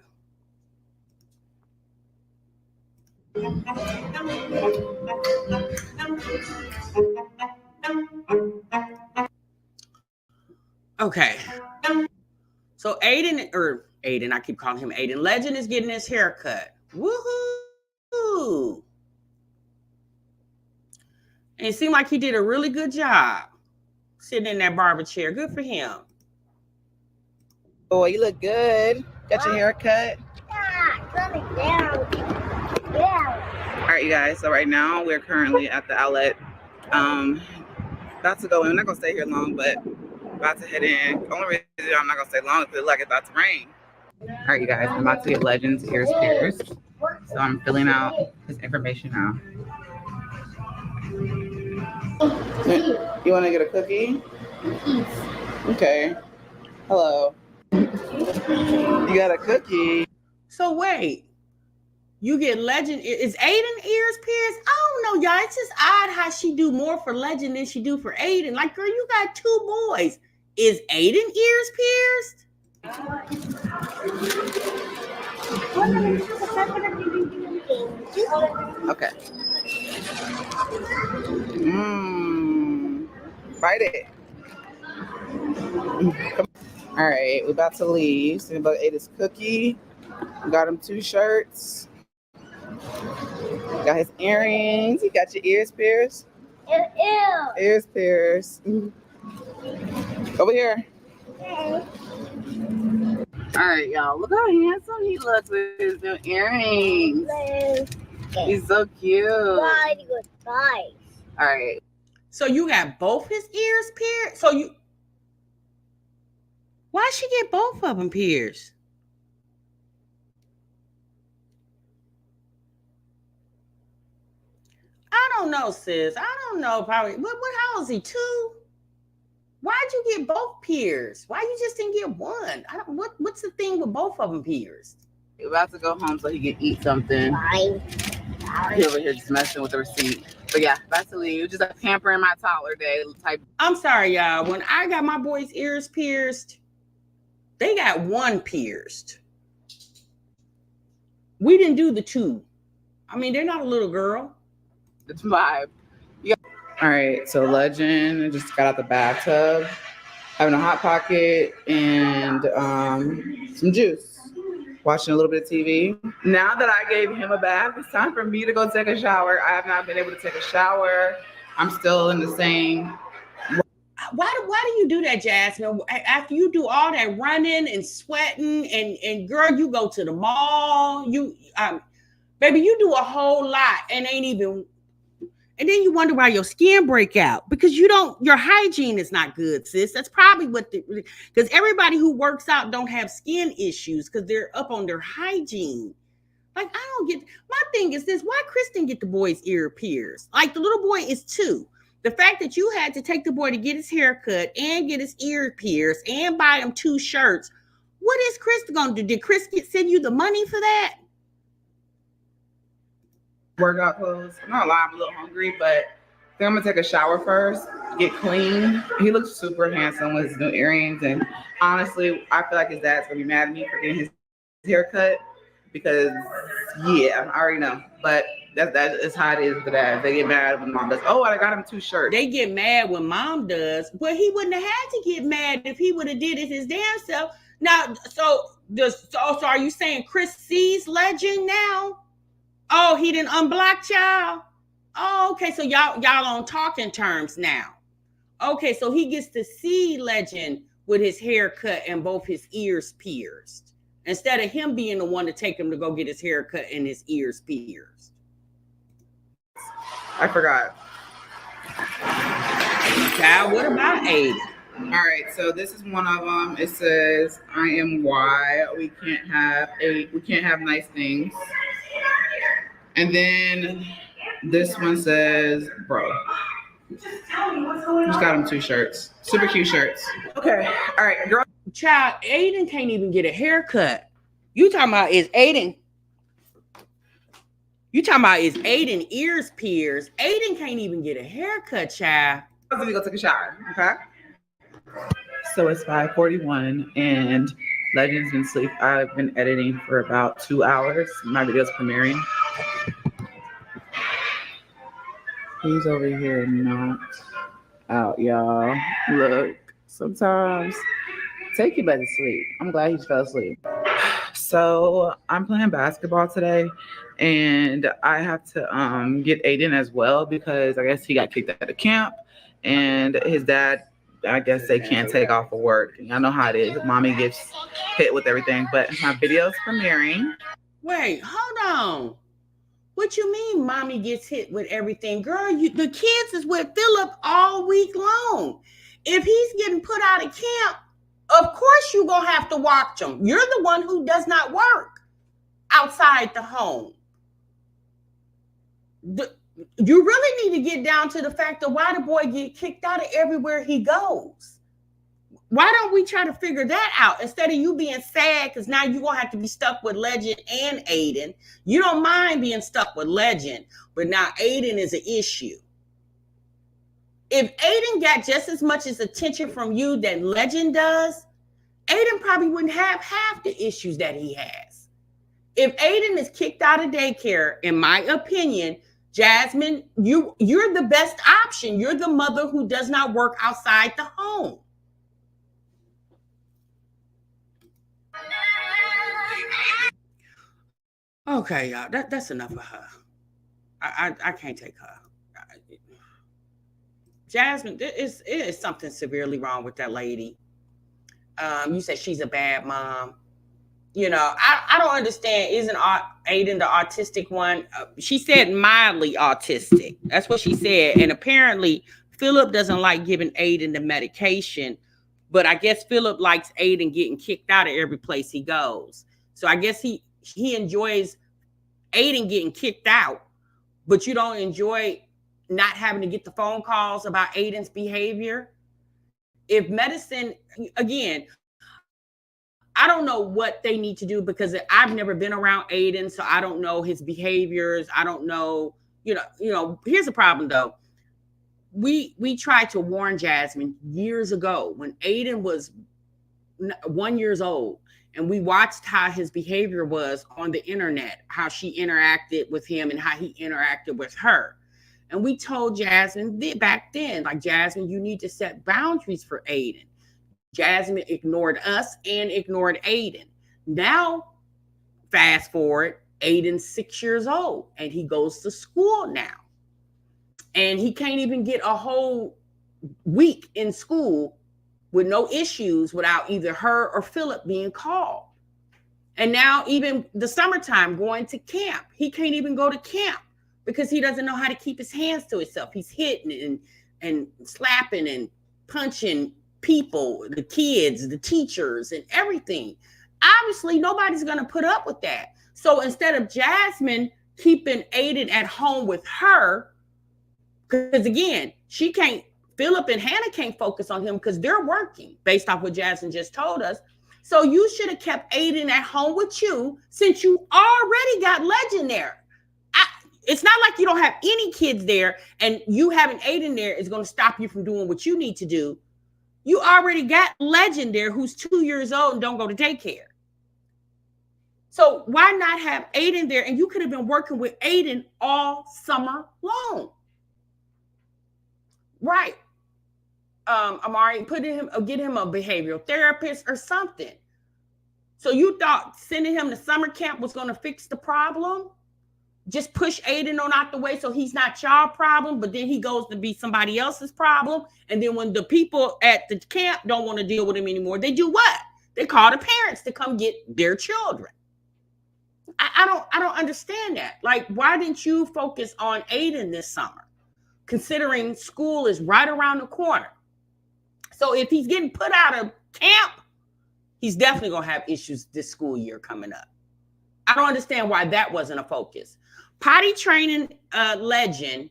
Okay. So Aiden, I keep calling him Aiden. Legend is getting his haircut. Woohoo! And it seemed like he did a really good job sitting in that barber chair. Good for him. Boy, you look good. Got your hair cut. All right, you guys. So right now we're currently at the outlet. About to go in. I'm not gonna stay here long, but about to head in. The only reason I'm not gonna stay long is because like it's about to rain. All right, you guys. I'm about to get Legends ears pierced. So I'm filling out his information now. You want to get a cookie? Okay. Hello. You got a cookie. So wait, you get Legend. Is Aiden ears pierced? I don't know, y'all. It's just odd how she do more for Legend than she do for Aiden. Like, girl, you got 2 boys. Is Aiden ears pierced? Okay. Bite it. All right, we're about to leave. So we about ate his cookie. Got him 2 shirts. Got his earrings. You got your ears pierced. Ears pierced. Over here. Okay. All right, y'all. Look how handsome he looks with his new earrings. He's so cute. All right. So you got both his ears pierced? Why she get both of them pierced? I don't know, sis. I don't know. Probably. How old is he? 2? Why'd you get both pierced? Why you just didn't get one? What's the thing with both of them pierced? We're about to go home so he can eat something. He over here just messing with the receipt. But yeah, about to leave. Just like pampering my toddler day type. I'm sorry, y'all. When I got my boys' ears pierced, they got 1 pierced. We didn't do the 2. I mean, they're not a little girl. It's vibe. All right, so Legend just got out the bathtub, having a hot pocket and some juice, watching a little bit of TV. Now that I gave him a bath, it's time for me to go take a shower. I have not been able to take a shower. I'm still in the same. Why do you do that, Jasmine? After you do all that running and sweating and girl, you go to the mall, baby, you do a whole lot and ain't even. And then you wonder why your skin break out because your hygiene is not good, sis. That's probably because everybody who works out don't have skin issues because they're up on their hygiene. Like, I don't get, my thing is this, why Kristen get the boy's ear pierced? Like, the little boy is 2. The fact that you had to take the boy to get his hair cut and get his ear pierced and buy him 2 shirts, what is Kristen going to do? Did Chris send you the money for that? Workout clothes. I'm not lying, I'm a little hungry, but I think I'm gonna take a shower first, get clean. He looks super handsome with his new earrings, and honestly, I feel like his dad's gonna be mad at me for getting his haircut because, yeah, I already know. But that is how it is with the dad. They get mad when mom does. Oh, I got him 2 shirts. They get mad when mom does, but he wouldn't have had to get mad if he would have did it his damn self. Now, so are you saying Chris sees Legend now? Oh, he didn't unblock y'all? Oh, okay. So y'all on talking terms now. Okay, so he gets to see Legend with his hair cut and both his ears pierced. Instead of him being the one to take him to go get his hair cut and his ears pierced. I forgot. Child, what about Aiden? All right, so this is one of them. It says, "I am why we can't have nice things." And then this one says, "Bro." Just got him 2 shirts. Super cute shirts. Okay. All right, girl. Child, Aiden can't even get a haircut. You talking about is Aiden ears pierced? Aiden can't even get a haircut, child. Let me go take a shower, okay? So it's 5:41 and Legend's been asleep. I've been editing for about 2 hours. My video's premiering. He's over here knocked out, y'all. Look, sometimes take your butt to sleep. I'm glad he fell asleep. So I'm playing basketball today, and I have to get Aiden as well because I guess he got kicked out of camp, and his dad, I guess they can't take off of work. Y'all know how it is. Mommy gets hit with everything, but my video's premiering. Wait, hold on. What you mean mommy gets hit with everything? Girl, the kids is with Philip all week long. If he's getting put out of camp, of course you're going to have to watch him. You're the one who does not work outside the home. You really need to get down to the fact of why the boy get kicked out of everywhere he goes. Why don't we try to figure that out instead of you being sad because now you're going to have to be stuck with Legend and Aiden. You don't mind being stuck with Legend, but now Aiden is an issue. If Aiden got just as much as attention from you that Legend does, Aiden probably wouldn't have half the issues that he has. If Aiden is kicked out of daycare, in my opinion, Jasmine, you're the best option. You're the mother who does not work outside the home. Okay, y'all, that's enough of her. I can't take her. Jasmine, it is something severely wrong with that lady. You said she's a bad mom. You know, I don't understand. Isn't Aiden the autistic one? She said mildly autistic. That's what she said. And apparently, Philip doesn't like giving Aiden the medication. But I guess Philip likes Aiden getting kicked out of every place he goes. So I guess he enjoys Aiden getting kicked out, but you don't enjoy not having to get the phone calls about Aiden's behavior. If medicine, again, I don't know what they need to do because I've never been around Aiden, so I don't know his behaviors. I don't know, you know, here's the problem though. We tried to warn Jasmine years ago when Aiden was 1 year old, and we watched how his behavior was on the internet, how she interacted with him and how he interacted with her. And we told Jasmine back then, like, Jasmine, you need to set boundaries for Aiden. Jasmine ignored us and ignored Aiden. Now, fast forward, Aiden's 6 years old and he goes to school now. And he can't even get a whole week in school with no issues without either her or Philip being called. And now even the summertime going to camp, he can't even go to camp because he doesn't know how to keep his hands to himself. He's hitting and slapping and punching people, the kids, the teachers, and everything. Obviously, nobody's going to put up with that. So instead of Jasmine keeping Aiden at home with her, because again, Philip and Hannah can't focus on him because they're working based off what Jasmine just told us. So you should have kept Aiden at home with you since you already got Legend there. It's not like you don't have any kids there and you having Aiden there is going to stop you from doing what you need to do. You already got Legend there who's 2 years old and don't go to daycare. So why not have Aiden there? And you could have been working with Aiden all summer long. Right. Amari, get him a behavioral therapist or something. So you thought sending him to summer camp was going to fix the problem? Just push Aiden on out the way so he's not your problem, but then he goes to be somebody else's problem. And then when the people at the camp don't want to deal with him anymore, they do what? They call the parents to come get their children. I don't understand that. Like, why didn't you focus on Aiden this summer, considering school is right around the corner? So if he's getting put out of camp, he's definitely going to have issues this school year coming up. I don't understand why that wasn't a focus. Potty training Legend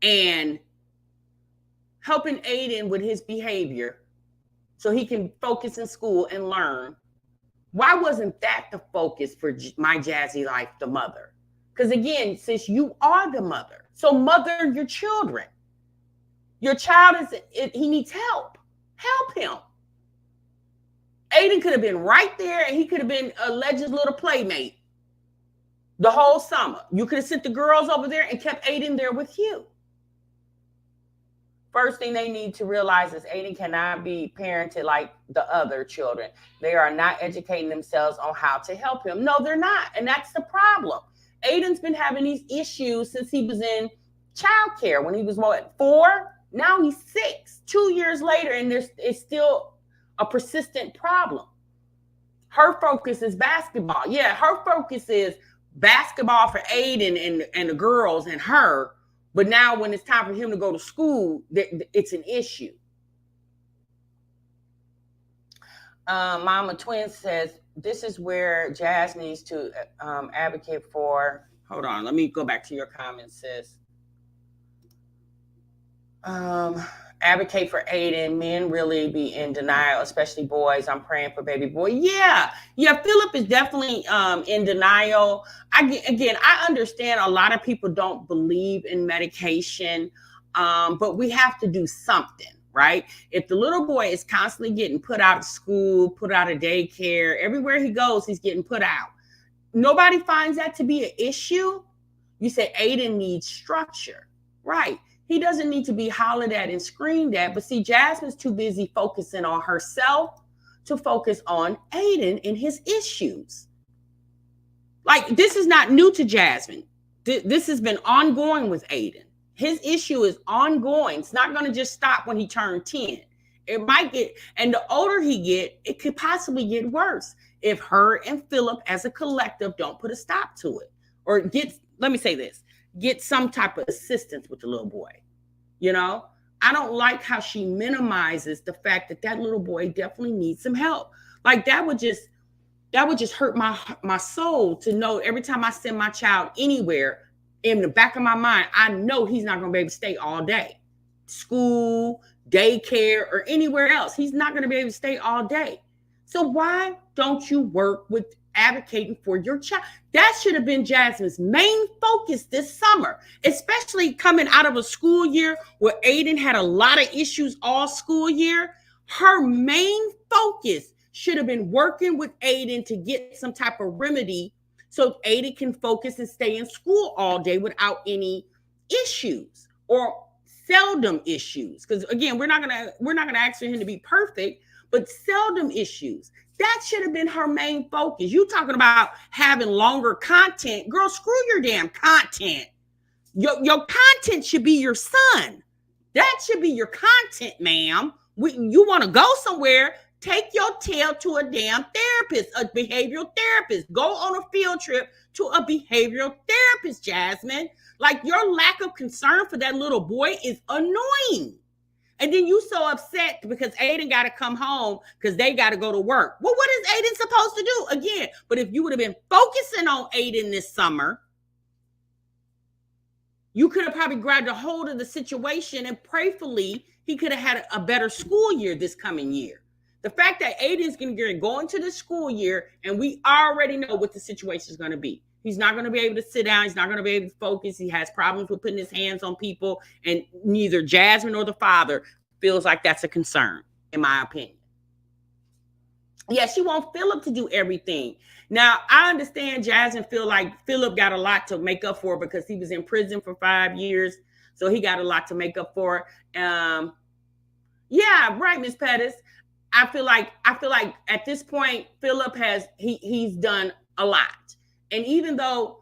and helping Aiden with his behavior so he can focus in school and learn. Why wasn't that the focus for My Jazzy Life, the mother? Because again, since you are the mother, so mother your children. Your child he needs help. Help him. Aiden could have been right there, and he could have been Legends' little playmate the whole summer. You could have sent the girls over there and kept Aiden there with you. First thing they need to realize is Aiden cannot be parented like the other children. They are not educating themselves on how to help him. No, they're not. And that's the problem. Aiden's been having these issues since he was in childcare. When he was, 4? Now he's 6. 2 years later, and it's still a persistent problem. Her focus is basketball. Yeah, her focus is basketball for Aiden and the girls and her. But now when it's time for him to go to school, it's an issue. Mama Twin says, this is where Jazz needs to advocate for. Hold on, let me go back to your comments, sis. Advocate for Aiden. Men really be in denial, especially boys. I'm praying for baby boy. Yeah. Philip is definitely in denial. I understand a lot of people don't believe in medication, but we have to do something, right? If the little boy is constantly getting put out of school, put out of daycare, everywhere he goes, he's getting put out. Nobody finds that to be an issue. You say Aiden needs structure, right? He doesn't need to be hollered at and screamed at. But see, Jasmine's too busy focusing on herself to focus on Aiden and his issues. Like, this is not new to Jasmine. This has been ongoing with Aiden. His issue is ongoing. It's not going to just stop when he turned 10. It might get, and the older he get, it could possibly get worse if her and Philip as a collective don't put a stop to it. Or get some type of assistance with the little boy. I don't like how she minimizes the fact that little boy definitely needs some help. Like, that would just hurt my soul to know every time I send my child anywhere, in the back of my mind, I know he's not going to be able to stay all day. School, daycare, or anywhere else. He's not going to be able to stay all day. So why don't you work with advocating for your child? That should have been Jasmine's main focus this summer, especially coming out of a school year where Aiden had a lot of issues all school year. Her main focus should have been working with Aiden to get some type of remedy so Aiden can focus and stay in school all day without any issues or seldom issues. Because again, we're not gonna ask for him to be perfect, but seldom issues. That should have been her main focus. You talking about having longer content. Girl, screw your damn content. Your content should be your son. That should be your content, ma'am. You want to go somewhere, take your tail to a damn therapist, a behavioral therapist. Go on a field trip to a behavioral therapist, Jasmine. Like, your lack of concern for that little boy is annoying. And then you so upset because Aiden got to come home because they got to go to work. Well, what is Aiden supposed to do? Again, but if you would have been focusing on Aiden this summer, you could have probably grabbed a hold of the situation and prayerfully he could have had a better school year this coming year. The fact that Aiden's going to go into the school year and we already know what the situation is going to be. He's not going to be able to sit down. He's not going to be able to focus. He has problems with putting his hands on people. And neither Jasmine or the father feels like that's a concern, in my opinion. Yeah, she wants Philip to do everything. Now, I understand Jasmine feel like Philip got a lot to make up for because he was in prison for 5 years. So he got a lot to make up for. Yeah, right, Miss Pettis. I feel like at this point, Philip he's done a lot. And even though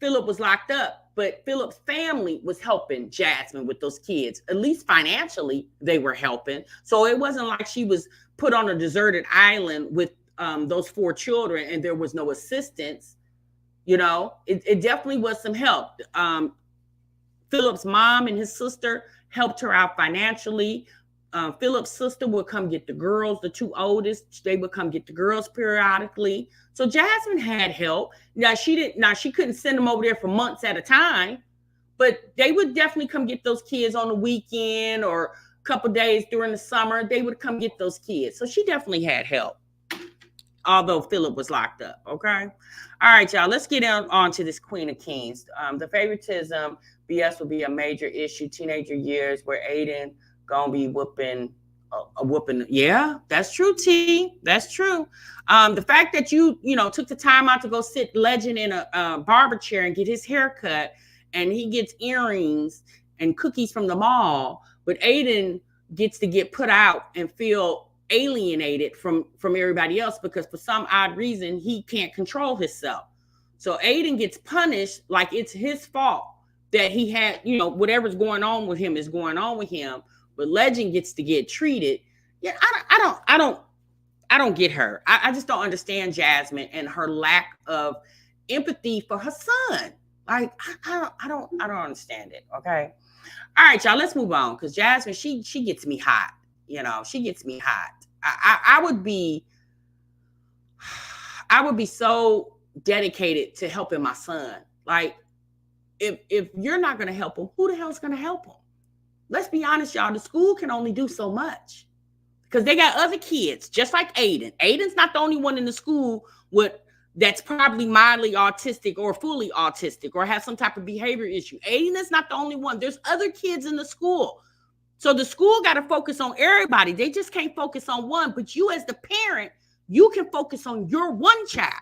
Philip was locked up, but Philip's family was helping Jasmine with those kids. At least financially, they were helping. So it wasn't like she was put on a deserted island with those 4 children and there was no assistance. It definitely was some help. Philip's mom and his sister helped her out financially. Philip's sister would come get the girls, the 2 oldest. They would come get the girls periodically. So Jasmine had help. Now she couldn't send them over there for months at a time, but they would definitely come get those kids on the weekend or a couple days during the summer. They would come get those kids. So she definitely had help, although Philip was locked up. Okay. All right, y'all. Let's get on to this Queen of Kings. The favoritism BS will be a major issue. Teenager years where Aiden gonna be whooping a whooping. Yeah, that's true, T. That's true. The fact that you know took the time out to go sit Legend in a barber chair and get his hair cut, and he gets earrings and cookies from the mall, but Aiden gets to get put out and feel alienated from everybody else because for some odd reason he can't control himself. So Aiden gets punished like it's his fault that he had, you know, whatever's going on with him is going on with him. But Legend gets to get treated. Yeah, I don't get her. I just don't understand Jasmine and her lack of empathy for her son. Like I don't understand it. Okay. All right, y'all. Let's move on because Jasmine, she gets me hot. You know, she gets me hot. I would be so dedicated to helping my son. Like, if you're not going to help him, who the hell's going to help him? Let's be honest, y'all. The school can only do so much because they got other kids, just like Aiden. Aiden's not the only one in the school that's probably mildly autistic or fully autistic or has some type of behavior issue. Aiden is not the only one. There's other kids in the school. So the school got to focus on everybody. They just can't focus on one. But you as the parent, you can focus on your one child.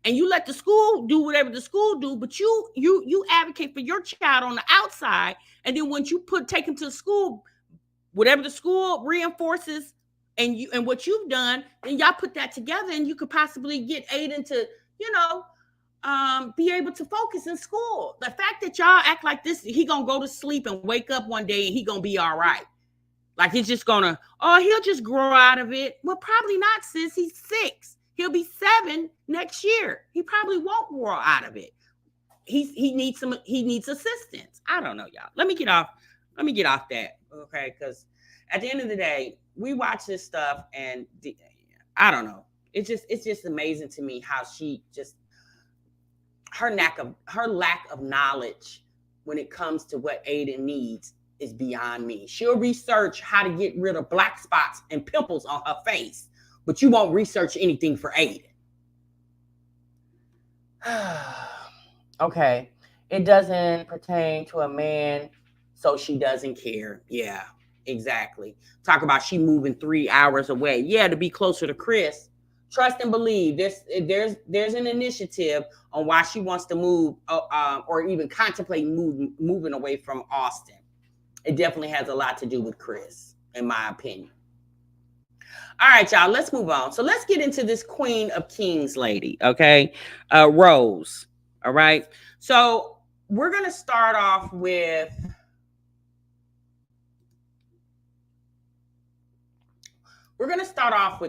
And you let the school do whatever the school do, but you advocate for your child on the outside. And then once you take him to the school, whatever the school reinforces and what you've done, then y'all put that together and you could possibly get Aiden to, you know, be able to focus in school. The fact that y'all act like this, he gonna go to sleep and wake up one day and he gonna be all right. Like he's just gonna, he'll just grow out of it. Well, probably not, sis. He's 6. He'll be 7 next year. He probably won't grow out of it. He needs assistance. I don't know, y'all. Let me get off that, okay? Because at the end of the day, we watch this stuff and I don't know. It's just amazing to me how she just her lack of knowledge when it comes to what Aiden needs is beyond me. She'll research how to get rid of black spots and pimples on her face, but you won't research anything for Aiden. Okay. It doesn't pertain to a man, so she doesn't care. Yeah, exactly. Talk about she moving 3 hours away. Yeah, to be closer to Chris. Trust and believe. There's an initiative on why she wants to move or even contemplate moving away from Austin. It definitely has a lot to do with Chris, in my opinion. All right, y'all, let's move on. So let's get into this Queen of Kings lady, okay? Rose, all right? So we're going to start off with...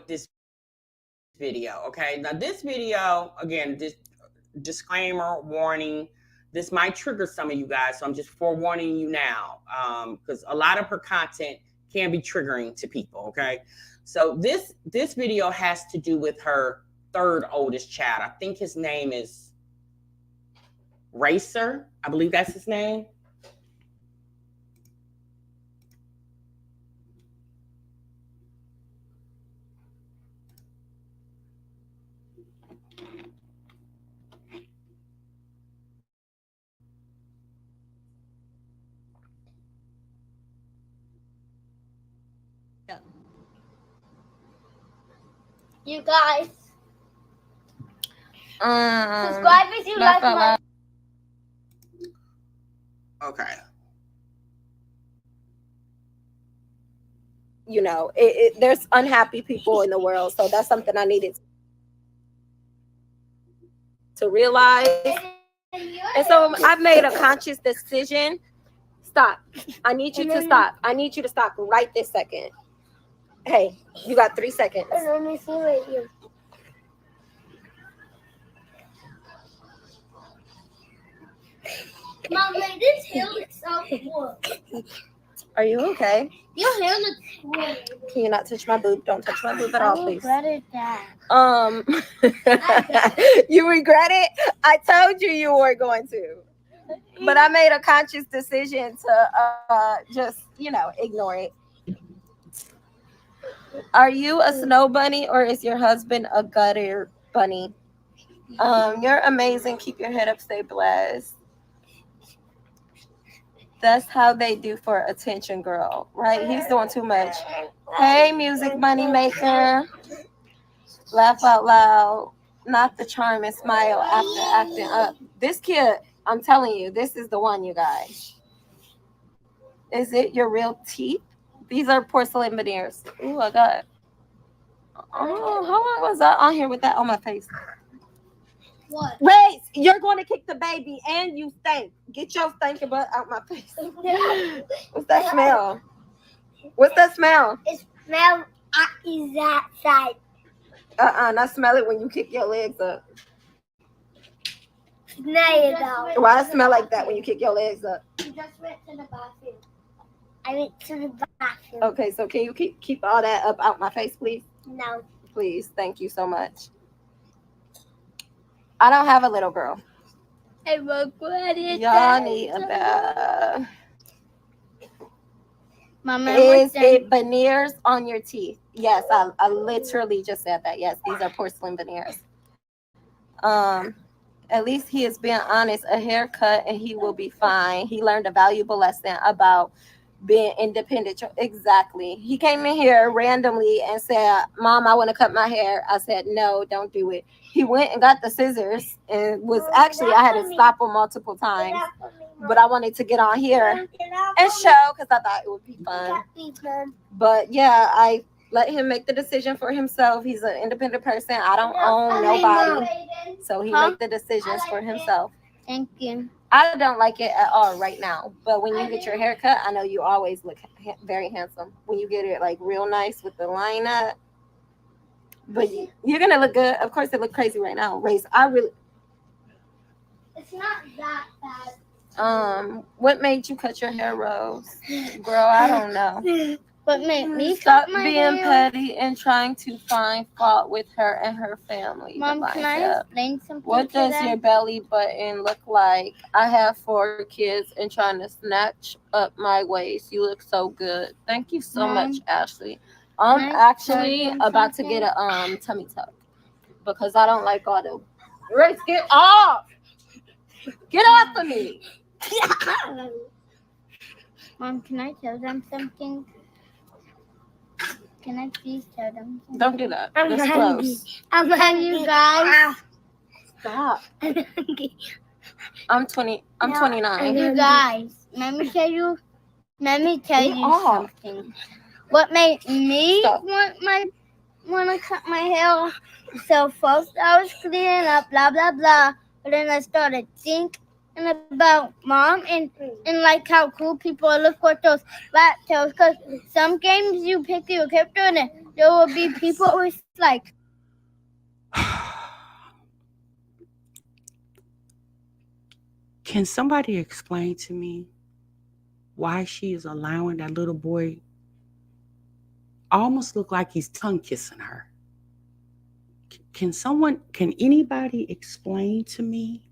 this video, okay? Now, this video, again, this disclaimer, warning, this might trigger some of you guys, so I'm just forewarning you now, because a lot of her content can be triggering to people, okay? So this video has to do with her third oldest child. I think his name is Racer. I believe that's his name. You guys. Subscribe if you like my... Okay. You know, there's unhappy people in the world, so that's something I needed to realize. And so I've made a conscious decision. Stop. I need you to stop. I need you to stop right this second. Hey, you got 3 seconds. Let me see right here. Mom, like, this hair looks so cool. Are you okay? Your hair looks cool. Can you not touch my boob? Don't touch my boob at all, please. I regretted that. You regret it? I told you weren't going to. But I made a conscious decision to just, you know, ignore it. Are you a snow bunny or is your husband a gutter bunny? You're amazing. Keep your head up. Stay blessed. That's how they do for attention, girl. Right? He's doing too much. Hey, music money maker. Laugh out loud. Not the charm and smile after acting up. This kid, I'm telling you, this is the one, you guys. Is it your real teeth? These are porcelain veneers. Ooh, I got. Oh, how long was I on here with that on my face? What? Race, you're going to kick the baby and you stink. Get your stinking butt out my face. What's that smell? What's that smell? It smells is that side. Not smell it when you kick your legs up. Smell it though. Why it smell like that when you kick your legs up? You just went to the bathroom. I went to the bathroom. Okay, so can you keep all that up out my face, please? No. Please, thank you so much. I don't have a little girl. I regret it. Y'all need a bath. Mama, Is it veneers on your teeth? Yes, I literally just said that. Yes, these are porcelain veneers. At least he is being honest. A haircut and he will be fine. He learned a valuable lesson about being independent. Exactly. He came in here randomly and said, Mom, I want to cut my hair. I said, no, don't do it. He went and got the scissors and was actually, I had to stop him multiple times. But I wanted to get on here and show because I thought it would be fun. But yeah, I let him make the decision for himself. He's an independent person. I don't own nobody. So he make the decisions for himself. Thank you. I don't like it at all right now. But when you get your hair cut, I know you always look very handsome. When you get it like real nice with the line up. But you're going to look good. Of course, it look crazy right now. Race, It's not that bad. What made you cut your hair, Rose? Girl, I don't know. What made me Stop cut my being hair? petty and trying to find fault with her and her family. Mom, can I explain something What to does them? your belly button look like? I have 4 kids and trying to snatch up my waist. You look so good. Thank you so much, Ashley. I'm Can I actually tell you about to something? get a tummy tuck because I don't like all the. Grace, get off! Get off of me! Mom, can I tell them something? Can I please tell them something? Don't do that. I'm That's hungry. gross. I'm hungry, guys. Stop. I'm hungry. I'm 20. I'm 29. You guys, let me tell you off. something. What made me Stop. want to cut my hair? So first I was cleaning up, blah blah blah, but then I started thinking about Mom and like how cool people look with those rat tails. Cause some games you pick your character and there will be people with like. Can somebody explain to me why she is allowing that little boy almost look like he's tongue kissing her? Can anybody explain to me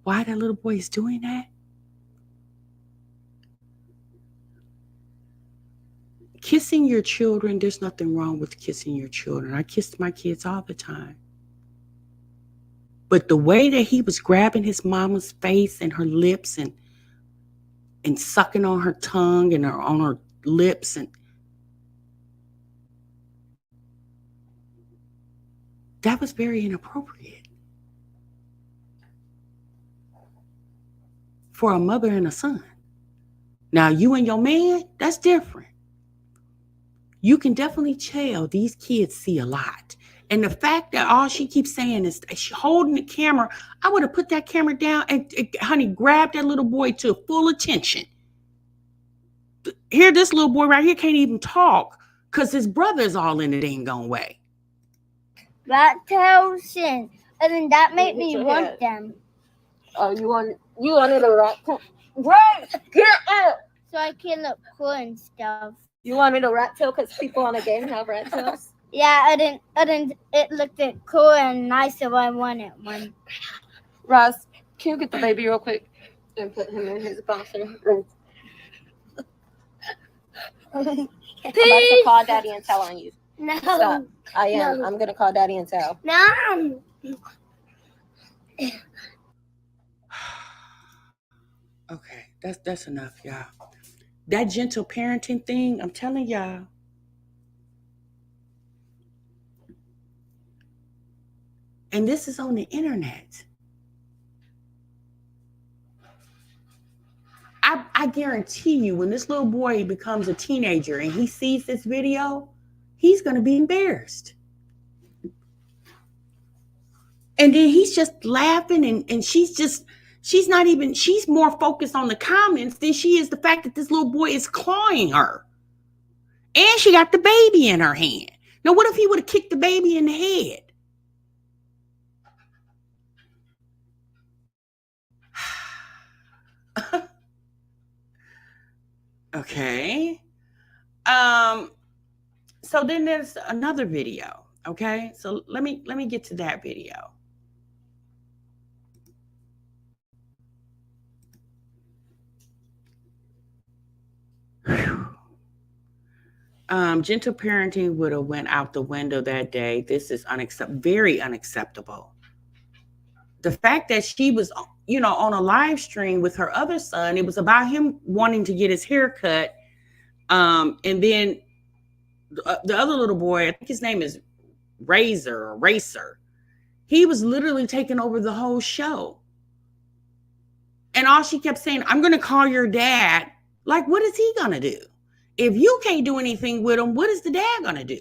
why that little boy is doing that? Kissing your children, there's nothing wrong with kissing your children. I kissed my kids all the time. But the way that he was grabbing his mama's face and her lips and sucking on her tongue and on her lips, and that was very inappropriate for a mother and a son. Now, you and your man, that's different. You can definitely tell these kids see a lot. And the fact that all she keeps saying is she's holding the camera, I would have put that camera down and honey, grabbed that little boy to full attention. Here, this little boy right here can't even talk because his brother's all in the dang gone way. Rat tails, and then that made me want them. Oh, you wanted a rat tail? Right, get up. So I can look cool and stuff. You wanted a rat tail because people on the game have rat tails? Yeah, I didn't. It looked cool and nice, so I wanted one. Ross, can you get the baby real quick and put him in his bouncer? I'm about to call Daddy and tell on you. No. Stop. I am. No. I'm gonna call Daddy and tell. No. Okay. That's enough, y'all. That gentle parenting thing, I'm telling y'all. And this is on the internet. I guarantee you, when this little boy becomes a teenager and he sees this video, he's going to be embarrassed. And then he's just laughing, and she's not even, she's more focused on the comments than she is the fact that this little boy is clawing her. And she got the baby in her hand. Now, what if he would have kicked the baby in the head? Okay. So then there's another video. Okay. So let me get to that video. Gentle parenting would have went out the window that day. This is very unacceptable. The fact that she was, on a live stream with her other son, it was about him wanting to get his hair cut. And then the other little boy, I think his name is Racer. He was literally taking over the whole show. And all she kept saying, I'm going to call your dad. Like, what is he going to do? If you can't do anything with him, what is the dad going to do?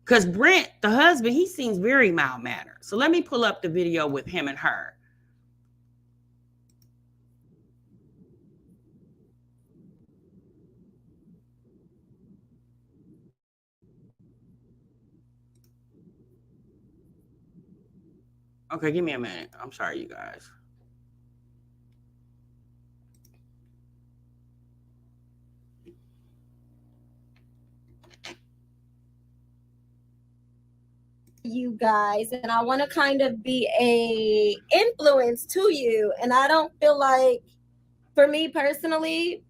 Because Brent, the husband, he seems very mild-mannered. So let me pull up the video with him and her. Okay, give me a minute. I'm sorry, you guys. You guys, and I want to kind of be a influence to you, and I don't feel like, for me personally,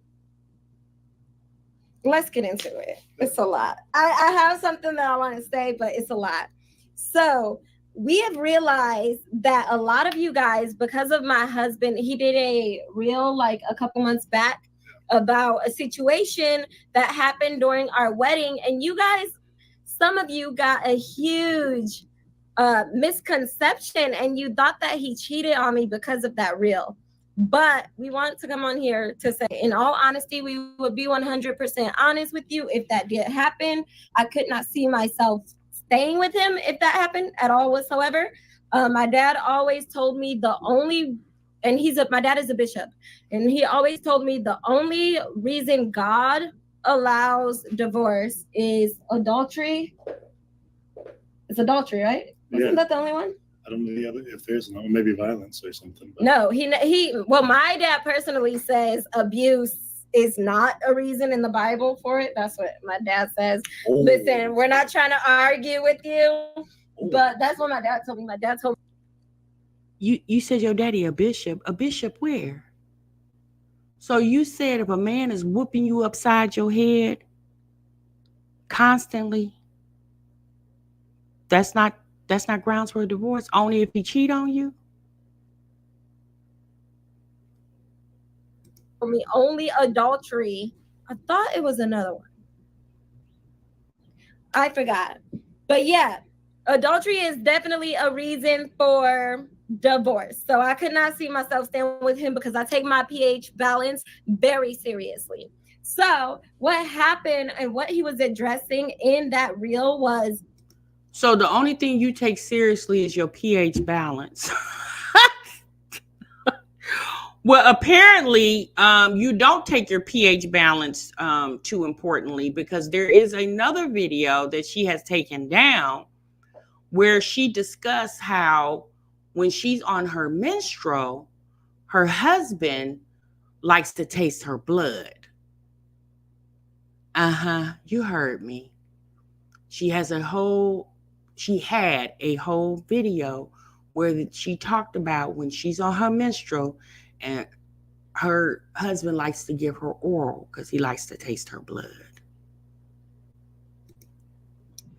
let's get into it. It's a lot. I have something that I want to say, but it's a lot. So we have realized that a lot of you guys, because of my husband, he did a reel like a couple months back about a situation that happened during our wedding, and you guys, some of you got a huge misconception, and you thought that he cheated on me because of that reel. But we want to come on here to say, in all honesty, we would be 100% honest with you. If that did happen, I could not see myself staying with him if that happened at all whatsoever. My dad always told me my dad is a bishop, and he always told me the only reason God allows divorce is adultery. It's adultery, right? Yeah. Isn't that the only one? I don't know the other, if there's no, maybe violence or something. But. No, well, my dad personally says abuse is not a reason in the Bible for it. That's what my dad says. Oh. Listen, we're not trying to argue with you, but that's what my dad told me. My dad told me. You said your daddy a bishop. A bishop where? So you said if a man is whooping you upside your head constantly, that's not grounds for a divorce, only if he cheat on you? For me, only adultery. I thought it was another one. I forgot. But yeah, adultery is definitely a reason for divorce. So I could not see myself staying with him because I take my pH balance very seriously. So what happened and what he was addressing in that reel was, so the only thing you take seriously is your pH balance. Well, apparently, you don't take your pH balance too importantly, because there is another video that she has taken down where she discussed how when she's on her menstrual, her husband likes to taste her blood. You heard me. She had a whole video where she talked about when she's on her menstrual and her husband likes to give her oral because he likes to taste her blood.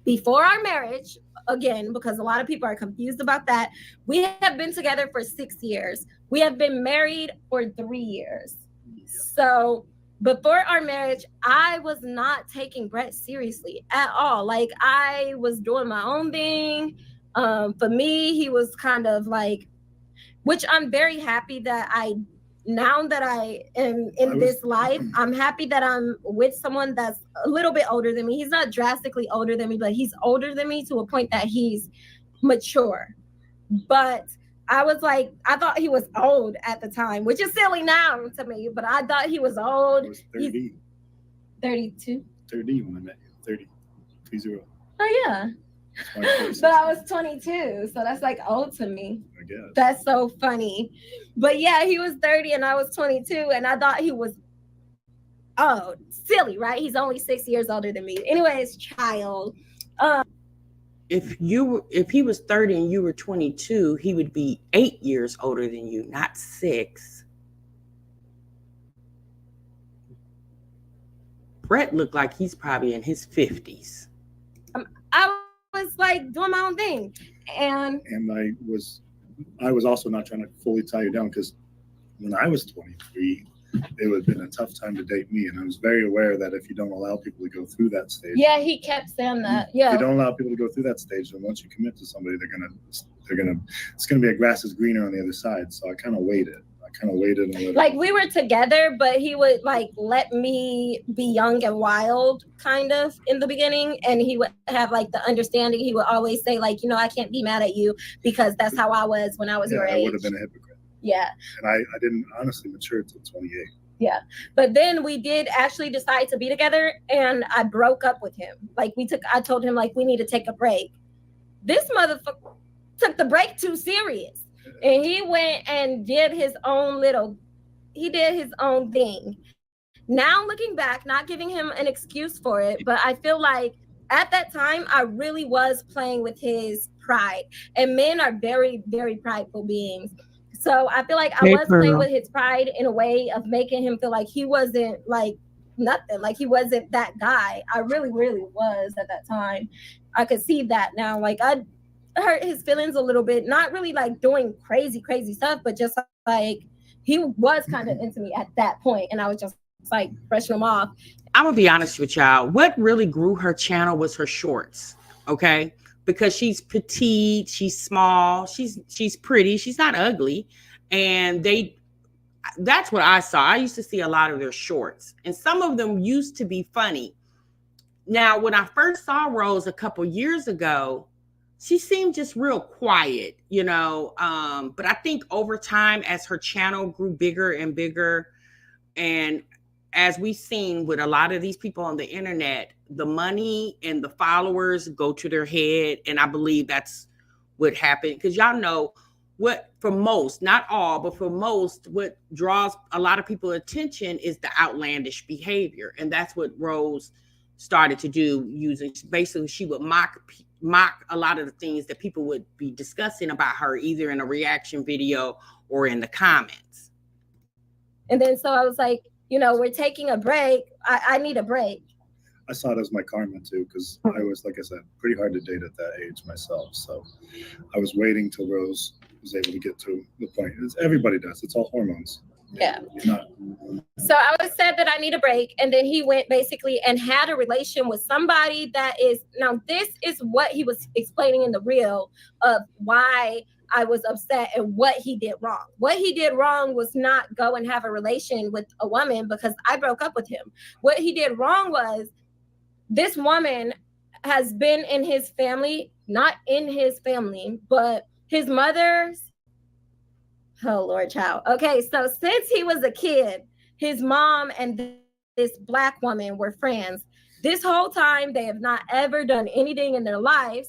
before our marriage, again, because a lot of people are confused about that, we have been together for 6 years. We have been married for 3 years. So before our marriage, I was not taking Brett seriously at all. Like, I was doing my own thing. For me, he was kind of like, which I'm very happy that now that I am in this life, I'm happy that I'm with someone that's a little bit older than me. He's not drastically older than me, but he's older than me to a point that he's mature. But I was like, I thought he was old at the time, which is silly now to me, but I thought he was old. I was 30. He's 32. 30 when I met you. 30. 30. Oh, yeah. But I was 22, so that's like old to me. I guess. That's so funny. But yeah, he was 30 and I was 22, and I thought he was old. Silly, right? He's only 6 years older than me. Anyways, child. If he was 30 and you were 22, he would be 8 years older than you, not 6. Brett looked like he's probably in his 50s. I was like doing my own thing, and I was also not trying to fully tie you down, because when I was 23, it would have been a tough time to date me, and I was very aware that if you don't allow people to go through that stage, yeah, he kept saying that. Yeah, if you don't allow people to go through that stage, then once you commit to somebody, it's gonna be a grass is greener on the other side. So I kind of waited. Like, we were together, but he would like let me be young and wild kind of in the beginning, and he would have like the understanding. He would always say like, I can't be mad at you because that's how I was when I was your age. I would have been a hypocrite. Yeah. And I didn't honestly mature until 28. Yeah. But then we did actually decide to be together, and I broke up with him. Like, I told him like, we need to take a break. This motherfucker took the break too serious. And he went and did his own thing. Now looking back, not giving him an excuse for it, but I feel like at that time, I really was playing with his pride. And men are very, very prideful beings. So I feel like I was playing with his pride in a way of making him feel like he wasn't like nothing, like he wasn't that guy. I really, really was at that time. I could see that now. Like, I hurt his feelings a little bit, not really like doing crazy stuff, but just like he was kind of into me at that point, and I was just like brushing him off. I'm gonna be honest with y'all. What really grew her channel was her shorts, okay? Because she's petite, she's small, she's pretty, she's not ugly, and that's what I saw. I used to see a lot of their shorts, and some of them used to be funny. Now, when I first saw Rose a couple years ago, she seemed just real quiet, but I think over time, as her channel grew bigger and bigger, and as we've seen with a lot of these people on the internet, the money and the followers go to their head. And I believe that's what happened, because y'all know what, for most, not all, but for most, what draws a lot of people's attention is the outlandish behavior. And that's what Rose started to do, using, basically she would mock a lot of the things that people would be discussing about her, either in a reaction video or in the comments. And then so I was like, we're taking a break. I need a break. I saw it as my karma too, because I was, like I said, pretty hard to date at that age myself. So I was waiting till Rose was able to get to the point. Everybody does. It's all hormones. Yeah. So I was said that I need a break, and then he went basically and had a relation with somebody that is, now this is what he was explaining in the reel of why I was upset and what he did wrong. What he did wrong was not go and have a relation with a woman, because I broke up with him. What he did wrong was, this woman has been in his family, not in his family, but his mother's. Oh, Lord, child. Okay, so since he was a kid, his mom and this Black woman were friends. This whole time, they have not ever done anything in their lives.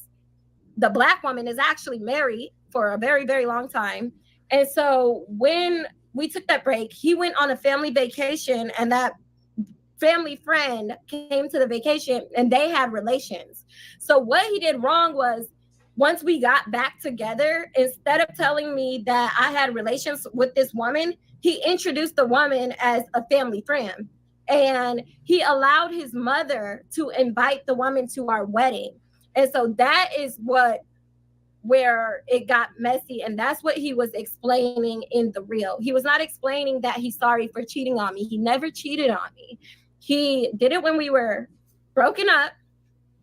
The Black woman is actually married for a very, very long time. And so when we took that break, he went on a family vacation, and that family friend came to the vacation, and they had relations. So what he did wrong was, once we got back together, instead of telling me that I had relations with this woman, he introduced the woman as a family friend. And he allowed his mother to invite the woman to our wedding. And so that is where it got messy. And that's what he was explaining in the reel. He was not explaining that he's sorry for cheating on me. He never cheated on me. He did it when we were broken up,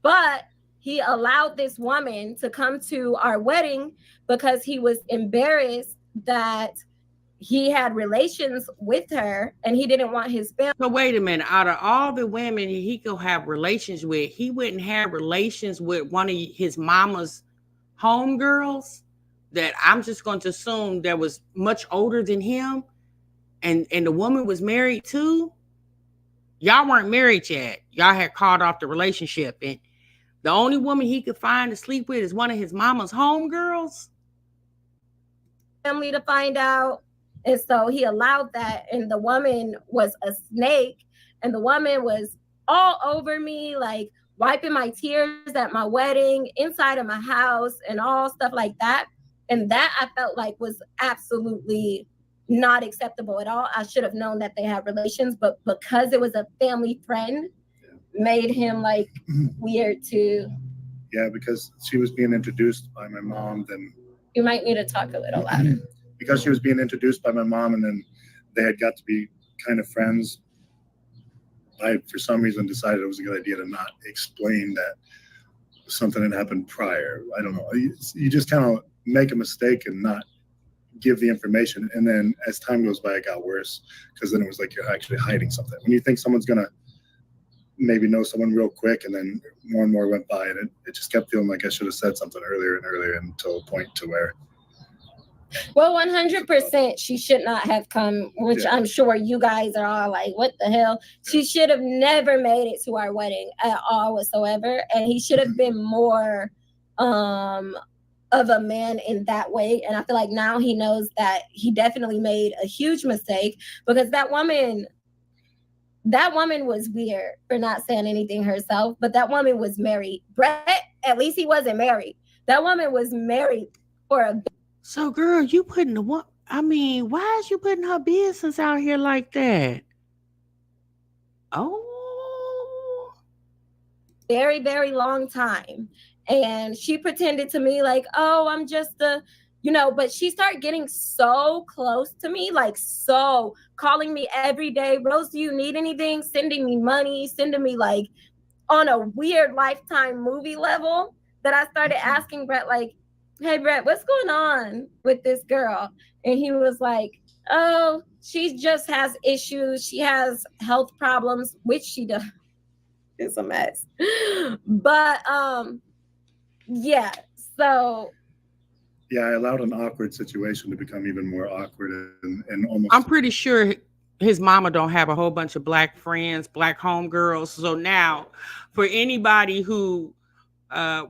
but he allowed this woman to come to our wedding because he was embarrassed that he had relations with her and he didn't want his family. So wait a minute. Out of all the women he could have relations with, he wouldn't have relations with one of his mama's homegirls that I'm just going to assume that was much older than him, and the woman was married too. Y'all weren't married yet. Y'all had called off the relationship, and the only woman he could find to sleep with is one of his mama's homegirls. Family to find out. And so he allowed that, and the woman was a snake, and the woman was all over me, like wiping my tears at my wedding, inside of my house, and all stuff like that. And that I felt like was absolutely not acceptable at all. I should have known that they had relations, but because it was a family friend, made him like weird too. Yeah, because she was being introduced by my mom, then you might need to talk a little louder. Because she was being introduced by my mom, and then they had got to be kind of friends. I, for some reason, decided it was a good idea to not explain that something had happened prior. I don't know. You just kind of make a mistake and not give the information. And then as time goes by, it got worse, because then it was like you're actually hiding something. When you think someone's going to maybe know someone real quick, and then more and more went by, and it just kept feeling like I should have said something earlier and earlier until a point to where. Well, 100% she should not have come, which I'm sure you guys are all like, what the hell? She should have never made it to our wedding at all whatsoever. And he should have been more of a man in that way. And I feel like now he knows that he definitely made a huge mistake, because that woman was weird for not saying anything herself, but that woman was married. Brett, at least he wasn't married. That woman was married for a. So, girl, you putting the what? I mean, why is you putting her business out here like that? Oh, very, very long time. And she pretended to me like, oh, I'm just but she started getting so close to me, like so calling me every day. Rose, do you need anything? Sending me money, sending me like on a weird Lifetime movie level, that I started asking Brett, like, hey, Brett, what's going on with this girl? And he was like, oh, she just has issues. She has health problems, which she does. It's a mess. But yeah, so. Yeah, I allowed an awkward situation to become even more awkward, and almost. I'm pretty sure his mama don't have a whole bunch of black friends, black homegirls. So now, for anybody who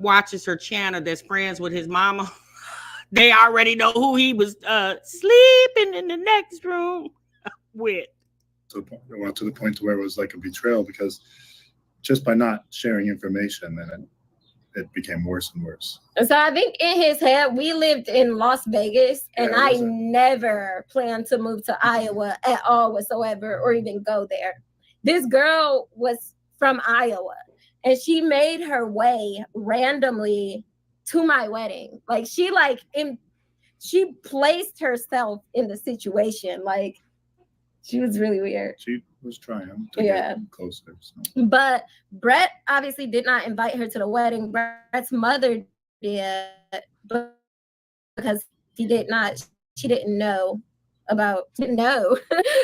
watches her channel that's friends with his mama, they already know who he was sleeping in the next room with. To the point to where it was like a betrayal, because just by not sharing information, then it became worse and worse. So I think in his head, we lived in Las Vegas, and I never planned to move to Iowa at all whatsoever, or even go there. This girl was from Iowa, and she made her way randomly to my wedding. Like she placed herself in the situation. Like she was really weird. She was trying to get closer. So. But Brett obviously did not invite her to the wedding. Brett's mother did, because she didn't know.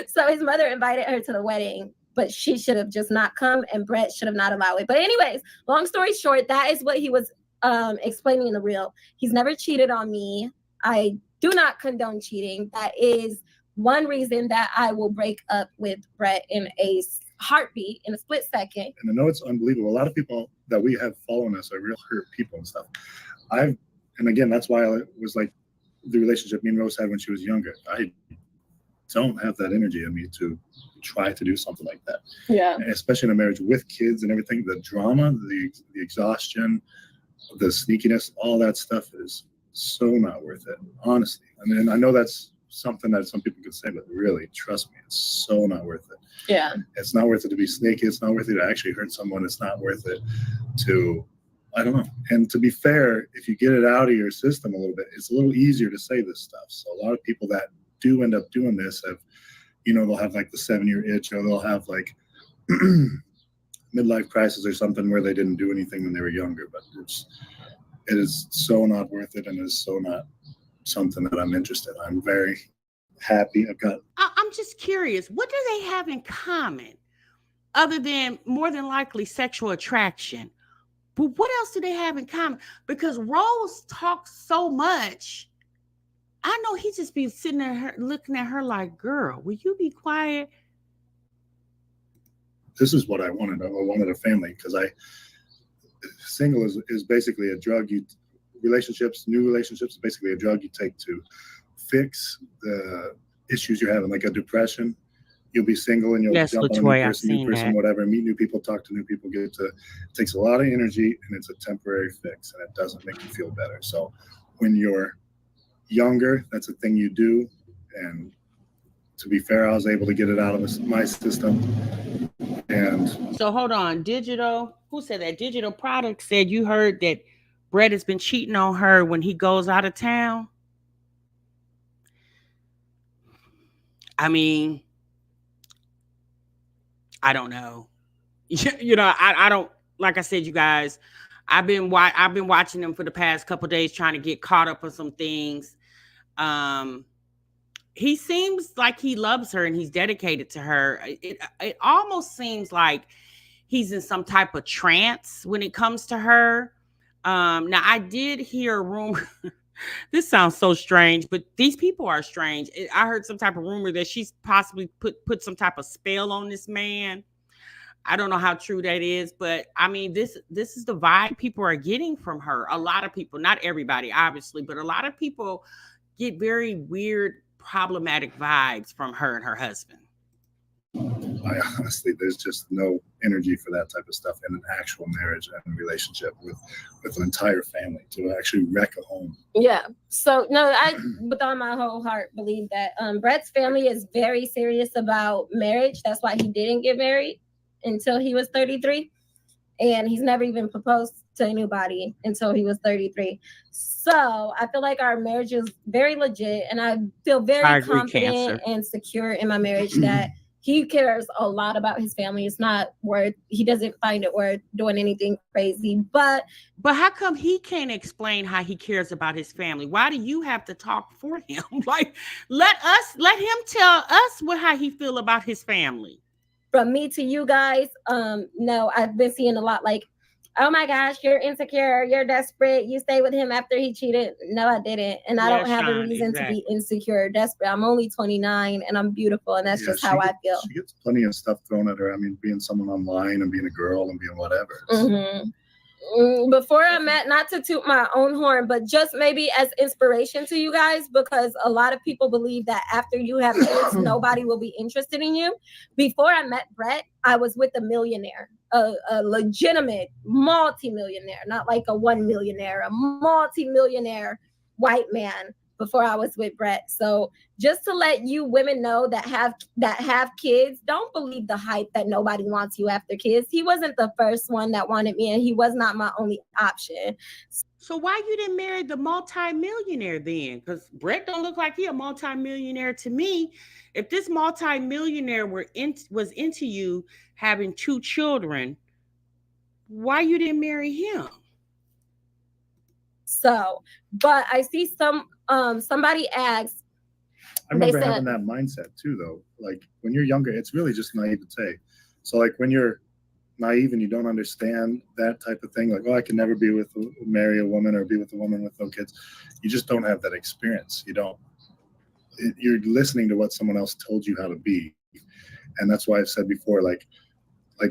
So his mother invited her to the wedding, but she should have just not come, and Brett should have not allowed it. But anyways, long story short, that is what he was explaining in the reel. He's never cheated on me. I do not condone cheating. That is one reason that I will break up with Brett in a heartbeat, in a split second. And I know it's unbelievable. A lot of people that we have following us are real hurt people and stuff. And again, that's why I was like, the relationship me and Rose had when she was younger. I don't have that energy in me to try to do something like that. Yeah. And especially in a marriage with kids and everything, the drama, the exhaustion, the sneakiness, all that stuff is so not worth it, honestly. I mean, I know that's something that some people could say, but really, trust me, it's so not worth it. Yeah. It's not worth it to be sneaky. It's not worth it to actually hurt someone. It's not worth it to, I don't know. And to be fair, if you get it out of your system a little bit, it's a little easier to say this stuff. So a lot of people that do end up doing this have, you know, they'll have like the 7-year itch, or they'll have like midlife crisis or something where they didn't do anything when they were younger. But it is so not worth it, and it is so not something that I'm interested in. I'm very happy. I'm just curious, what do they have in common other than more than likely sexual attraction? But what else do they have in common? Because Rose talks so much. I know he just be sitting there looking at her like, girl, will you be quiet? This is what I wanted. I wanted a family, because single is basically a drug. New relationships is basically a drug you take to fix the issues you're having, like a depression. You'll be single and you'll jump on a new person, whatever, meet new people, talk to new people, it takes a lot of energy, and it's a temporary fix, and it doesn't make you feel better. So when you're younger, that's a thing you do. And to be fair, I was able to get it out of my system. And so hold on, who said that? Digital Product said you heard that Brett has been cheating on her when he goes out of town. I mean, I don't know. You know, I don't, like I said, you guys, I've been watching them for the past couple of days, trying to get caught up on some things. He seems like he loves her and he's dedicated to her. It almost seems like he's in some type of trance when it comes to her. Now I did hear a rumor. This sounds so strange, but these people are strange. I heard some type of rumor that she's possibly put some type of spell on this man. I don't know how true that is, but I mean, this is the vibe people are getting from her. A lot of people, not everybody, obviously, but a lot of people get very weird, problematic vibes from her and her husband. I honestly, there's just no energy for that type of stuff in an actual marriage and relationship with an entire family, to actually wreck a home. Yeah. So no, I with all my whole heart believe that Brett's family is very serious about marriage. That's why he didn't get married until he was 33, and he's never even proposed to anybody until he was 33. So I feel like our marriage is very legit, and I feel very confident and secure in my marriage that he cares a lot about his family. It's not worth, he doesn't find it worth doing anything crazy. But how come he can't explain how he cares about his family? Why do you have to talk for him? Like, let him tell us how he feel about his family. From me to you guys, no, I've been seeing a lot like, oh my gosh, you're insecure, you're desperate, you stay with him after he cheated. No, I didn't. And I don't have a reason to be insecure or desperate. I'm only 29 and I'm beautiful, and that's just how I feel. She gets plenty of stuff thrown at her. I mean, being someone online and being a girl and being whatever. Before I met, not to toot my own horn, but just maybe as inspiration to you guys, because a lot of people believe that after you have kids, nobody will be interested in you. Before I met Brett, I was with a millionaire, a legitimate multi-millionaire, not like a 1 millionaire, a multi-millionaire white man before I was with Brett. So just to let you women know that have kids, don't believe the hype that nobody wants you after kids. He wasn't the first one that wanted me, and he was not my only option. So why you didn't marry the multi-millionaire then? Because Brett don't look like he a multi-millionaire to me. If this multi-millionaire was into you having 2 children, why you didn't marry him? So, but I see somebody asked. I remember having that mindset too, though. Like when you're younger, it's really just naivete. So like when you're naive and you don't understand that type of thing, like, oh, I can never marry a woman or be with a woman with no kids. You just don't have that experience. You're listening to what someone else told you how to be. And that's why I've said before, like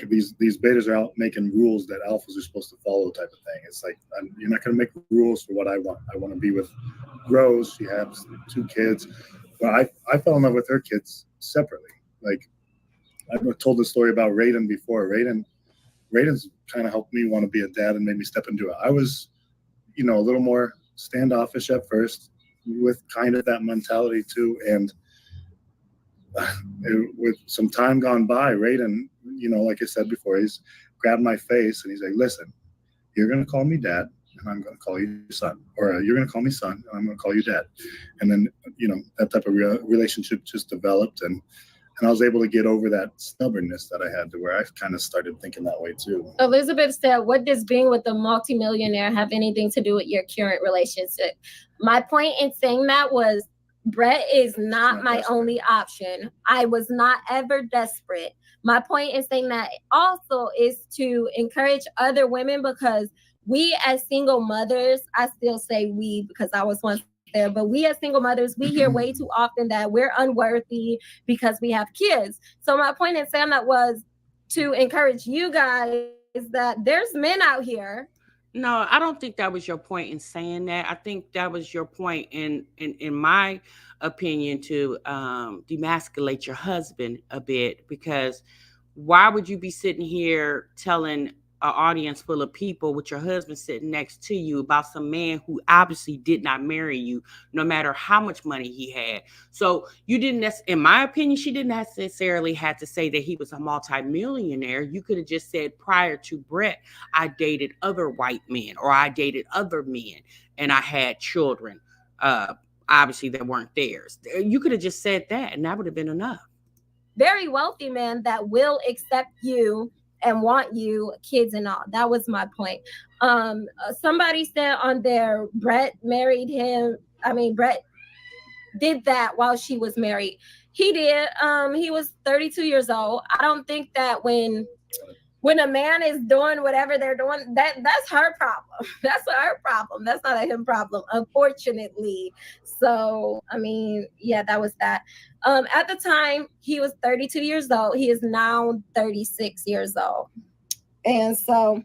these betas are out making rules that alphas are supposed to follow type of thing. It's like, you're not going to make rules for what I want. I want to be with Rose. She has 2 kids. But I fell in love with her kids separately. Like, I've told the story about Raiden before. Raiden's kind of helped me want to be a dad and made me step into it. I was, a little more standoffish at first with kind of that mentality too. And with some time gone by, Raiden, like I said before, he's grabbed my face and he's like, listen, you're going to call me dad, and I'm going to call you son, or you're going to call me son, and I'm going to call you dad. And then, that type of relationship just developed, and I was able to get over that stubbornness that I had, to where I kind of started thinking that way too. Elizabeth said, what does being with a multimillionaire have anything to do with your current relationship? My point in saying that was, Brett is not my only option. I was not ever desperate. My point in saying that also is to encourage other women, because we as single mothers, I still say we because I was once there, but we as single mothers, we hear way too often that we're unworthy because we have kids. So my point in saying that was to encourage you guys that there's men out here. No, I don't think that was your point in saying that. I think that was your point in my opinion, to demasculate your husband a bit, because why would you be sitting here telling an audience full of people with your husband sitting next to you about some man who obviously did not marry you, no matter how much money he had? So you didn't, in my opinion, she didn't necessarily have to say that he was a multimillionaire. You could have just said, prior to Brett, I dated other white men, or I dated other men, and I had children. Obviously, they weren't theirs. You could have just said that, and that would have been enough. Very wealthy men that will accept you and want you, kids and all. That was my point. Somebody said on there, Brett married him. I mean, Brett did that while she was married. He did. He was 32 years old. I don't think that when a man is doing whatever they're doing, that's her problem. That's her problem. That's not a him problem, unfortunately. So, I mean, yeah, that was that. At the time, he was 32 years old. He is now 36 years old. And so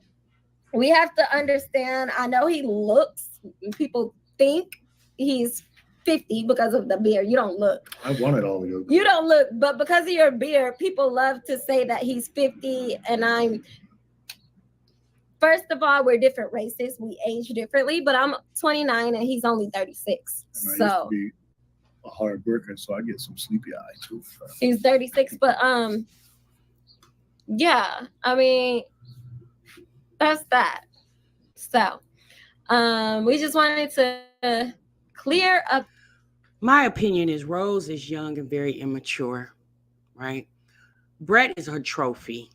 we have to understand, I know he looks, people think he's 50 because of the beard. You don't look. I wanted all of you. You don't look, but because of your beard, people love to say that he's 50. And first of all, we're different races. We age differently, but I'm 29 and he's only 36. And I used So to be a hard worker, so I get some sleepy eye too. he's 36, but yeah, I mean, that's that. So we just wanted to clear up. My opinion is Rose is young and very immature, right? Brett is her trophy.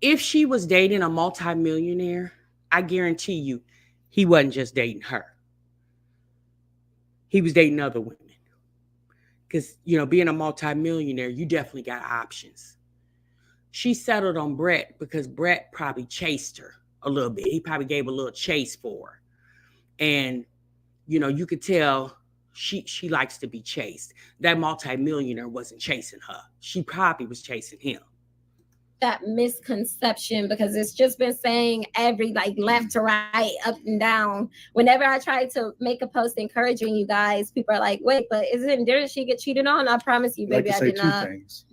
If she was dating a multimillionaire, I guarantee you he wasn't just dating her. He was dating other women. Because, being a multimillionaire, you definitely got options. She settled on Brett because Brett probably chased her a little bit. He probably gave a little chase for her. And, you could tell she likes to be chased. That multimillionaire wasn't chasing her. She probably was chasing him. That misconception, because it's just been saying every left to right, up and down. Whenever I try to make a post encouraging you guys, people are like, wait, but didn't she get cheated on? I promise you, baby, like to I say did two not. things.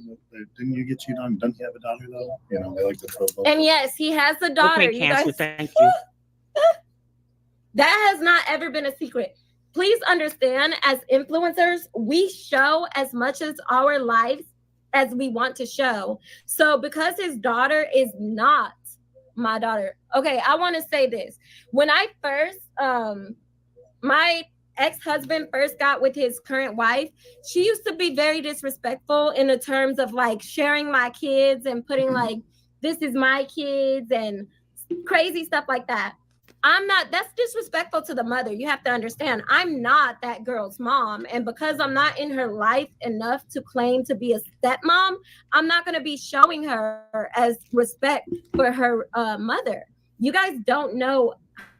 Didn't you get cheated on? Doesn't he have a daughter though? They like to throw both. And yes, he has a daughter. Okay, Cancer, thank you. That has not ever been a secret. Please understand, as influencers, we show as much as our lives as we want to show. So because his daughter is not my daughter. Okay, I want to say this. When I first, my ex-husband first got with his current wife, she used to be very disrespectful in the terms of sharing my kids and putting this is my kids and crazy stuff like that. That's disrespectful to the mother. You have to understand, I'm not that girl's mom. And because I'm not in her life enough to claim to be a stepmom, I'm not going to be showing her as respect for her mother. You guys don't know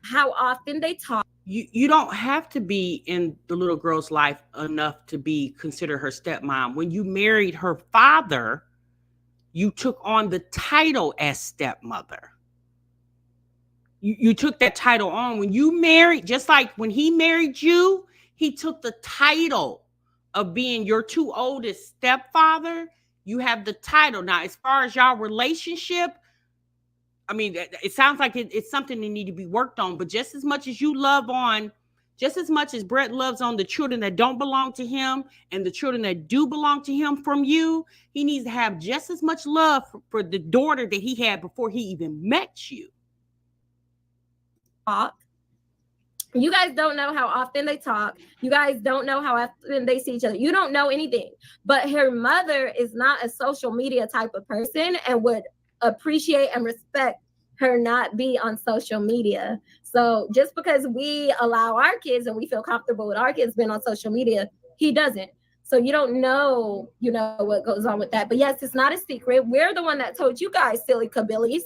how often they talk. You don't have to be in the little girl's life enough to be considered her stepmom. When you married her father, you took on the title as stepmother. You took that title on when you married, just like when he married you, he took the title of being your two oldest stepfather. You have the title. Now, as far as y'all relationship, I mean, it sounds like it's something that need to be worked on, but just as much as you love on, just as much as Brett loves on the children that don't belong to him and the children that do belong to him from you, he needs to have just as much love for the daughter that he had before he even met you. talk. You guys don't know how often they talk. You guys don't know how often they see each other. You don't know anything. But her mother is not a social media type of person and would appreciate and respect her not be on social media. So just because we allow our kids and we feel comfortable with our kids being on social media, he doesn't. So you don't know, what goes on with that. But yes, it's not a secret. We're the one that told you guys, silly cabillies.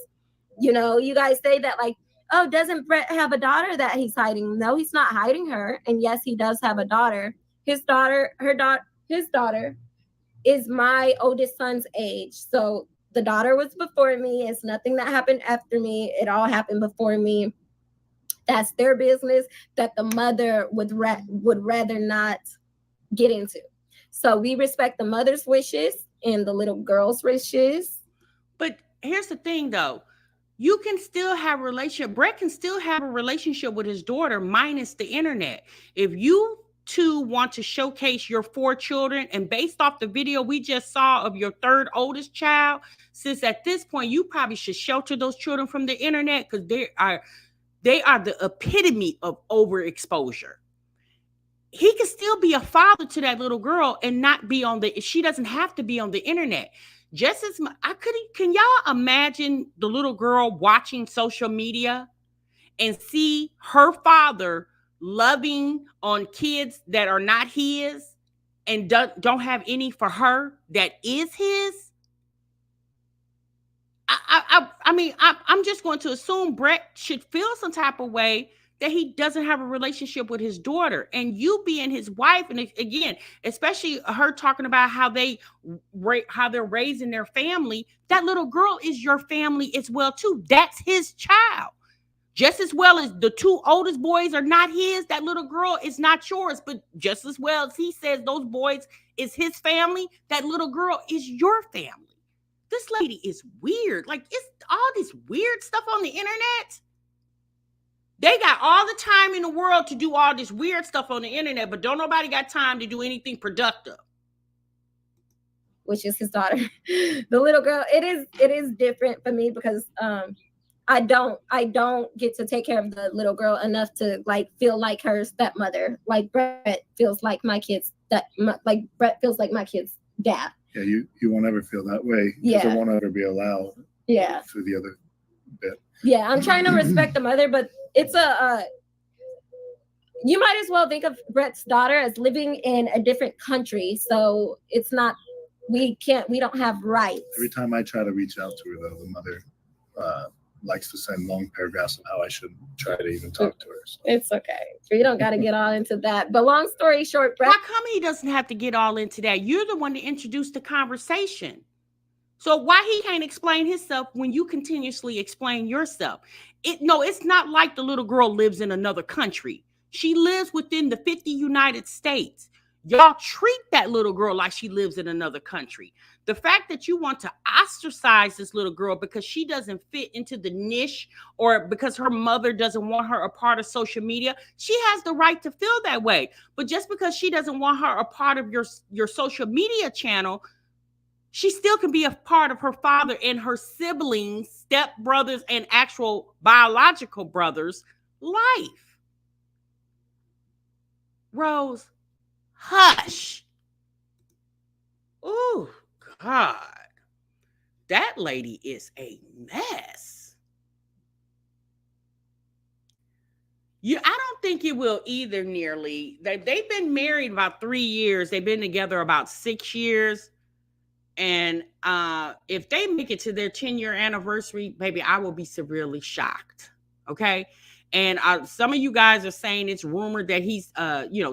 You guys say that like, oh, doesn't Brett have a daughter that he's hiding? No, he's not hiding her. And yes, he does have a daughter. His daughter is my oldest son's age. So the daughter was before me. It's nothing that happened after me. It all happened before me. That's their business that the mother would rather not get into. So we respect the mother's wishes and the little girl's wishes. But here's the thing, though. You can still have a relationship. Brett can still have a relationship with his daughter minus the internet. If you two want to showcase your 4 children, and based off the video we just saw of your 3rd oldest child, since at this point you probably should shelter those children from the internet because they are the epitome of overexposure. He can still be a father to that little girl and not be she doesn't have to be on the internet. Just as can y'all imagine the little girl watching social media and see her father loving on kids that are not his and don't have any for her that is his? I'm just going to assume Brett should feel some type of way that he doesn't have a relationship with his daughter, and you being his wife, and again, especially her talking about how they're raising their family. That little girl is your family as well too. That's his child, just as well as the 2 oldest boys are not his. That little girl is not yours, but just as well as he says those boys is his family, that little girl is your family. This lady is weird. Like, it's all this weird stuff on the internet. They got all the time in the world to do all this weird stuff on the internet, but don't nobody got time to do anything productive. Which is his daughter. The little girl, it is different for me because I don't get to take care of the little girl enough to like feel like her stepmother. Like Brett feels like my kid's Brett feels like my kid's dad. Yeah, you won't ever feel that way. Yeah. It won't ever be allowed. Yeah. Through the other bit. Yeah, I'm trying to respect the mother, but it's you might as well think of Brett's daughter as living in a different country. So it's not, we don't have rights. Every time I try to reach out to her, though, the mother likes to send long paragraphs of how I should try to even talk to her. So. It's okay. We don't got to get all into that. But long story short, Brett. How come he doesn't have to get all into that? You're the one that introduced the conversation. So why he can't explain himself when you continuously explain yourself? It's not like the little girl lives in another country. She lives within the 50 United States. Y'all treat that little girl like she lives in another country. The fact that you want to ostracize this little girl because she doesn't fit into the niche or because her mother doesn't want her a part of social media, she has the right to feel that way. But just because she doesn't want her a part of your social media channel, she still can be a part of her father and her siblings, stepbrothers, and actual biological brothers' life. Rose, hush. Oh, God. That lady is a mess. I don't think it will either, nearly. They've been married about 3 years. They've been together about 6 years. And if they make it to their 10-year anniversary, baby, I will be severely shocked. Okay. And some of you guys are saying it's rumored that he's,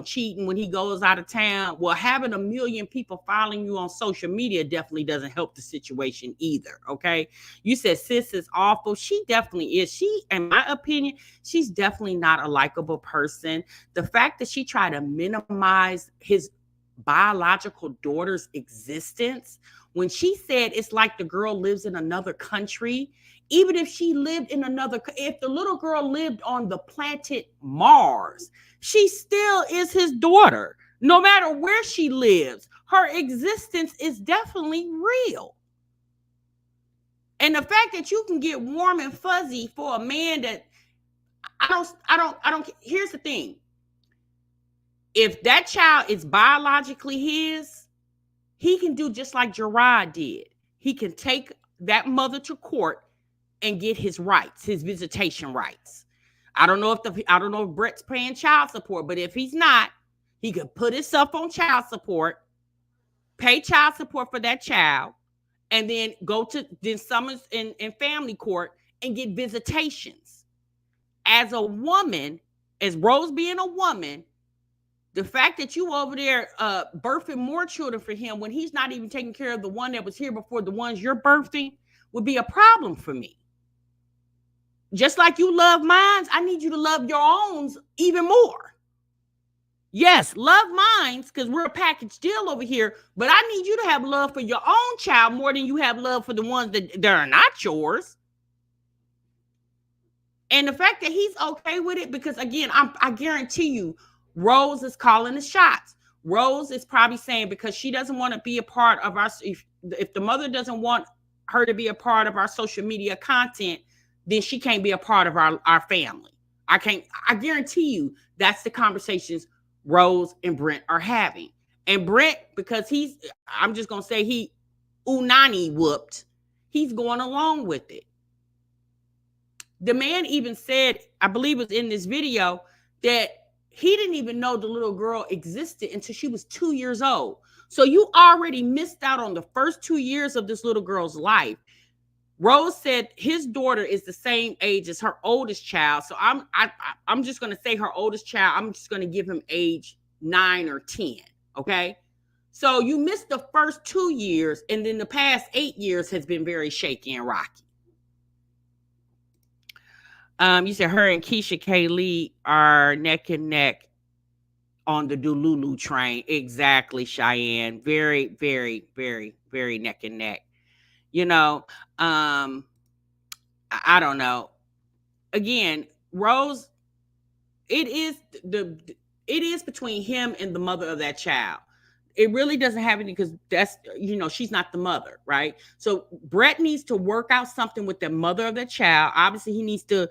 cheating when he goes out of town. Well, having 1 million people following you on social media definitely doesn't help the situation either. Okay. You said sis is awful. She definitely is. In my opinion, she's definitely not a likable person. The fact that she tried to minimize his biological daughter's existence when she said it's like the girl lives in another country. Even if she lived in if the little girl lived on the planet Mars, she still is his daughter. No matter where she lives, her existence is definitely real. And the fact that you can get warm and fuzzy for a man that Here's the thing. If that child is biologically his, he can do just like Gerard did. He can take that mother to court and get his rights, his visitation rights. I don't know if Brett's paying child support, but if he's not, he could put himself on child support, pay child support for that child, and then go to summons in family court and get visitations. As a woman, as Rose being a woman, the fact that you over there birthing more children for him when he's not even taking care of the one that was here before the ones you're birthing would be a problem for me. Just like you love mine, I need you to love your own even more. Yes, love mine because we're a package deal over here, but I need you to have love for your own child more than you have love for the ones that are not yours. And the fact that he's okay with it, because again, I guarantee you, Rose is calling the shots. Rose is probably saying because she doesn't want to be a part of our, if the mother doesn't want her to be a part of our social media content, then she can't be a part of our family. I guarantee you that's the conversations Rose and Brent are having. And Brent, because I'm just going to say he unani whooped, he's going along with it. The man even said, I believe it was in this video, that he didn't even know the little girl existed until she was 2 years old. So you already missed out on the first 2 years of this little girl's life. Rose said his daughter is the same age as her oldest child. So I'm just going to say her oldest child, I'm just going to give him age 9 or 10. Okay. So you missed the first 2 years, and then the past 8 years has been very shaky and rocky. You said her and Keisha K. Lee are neck and neck on the Dululu train. Exactly, Cheyenne. Very, very, very, very neck and neck. You know, I don't know. Again, Rose, it is between him and the mother of that child. It really doesn't have any, because that's, she's not the mother, right? So Brett needs to work out something with the mother of the child. Obviously, he needs to,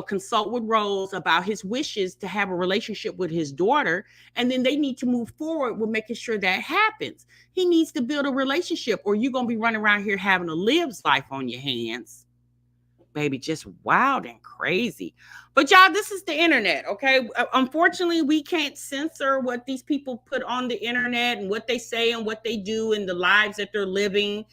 consult with Rose about his wishes to have a relationship with his daughter. And then they need to move forward with making sure that happens. He needs to build a relationship, or you're going to be running around here having a Liv's life on your hands. Baby, just wild and crazy. But y'all, this is the internet, okay? Unfortunately, we can't censor what these people put on the internet and what they say and what they do and the lives that they're living.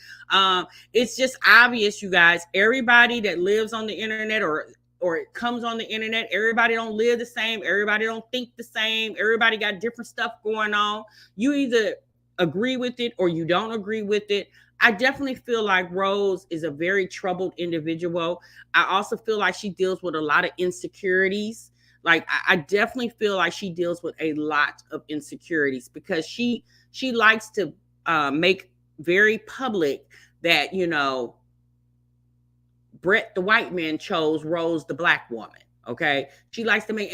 It's just obvious, you guys. Everybody that lives on the internet or it comes on the internet, everybody don't live the same. Everybody don't think the same. Everybody got different stuff going on. You either agree with it or you don't agree with it. I definitely feel like Rose is a very troubled individual. I also feel like she deals with a lot of insecurities. Like, I definitely feel like she deals with a lot of insecurities because she likes to make very public that, Brett, the white man, chose Rose, the black woman. Okay. She likes to make,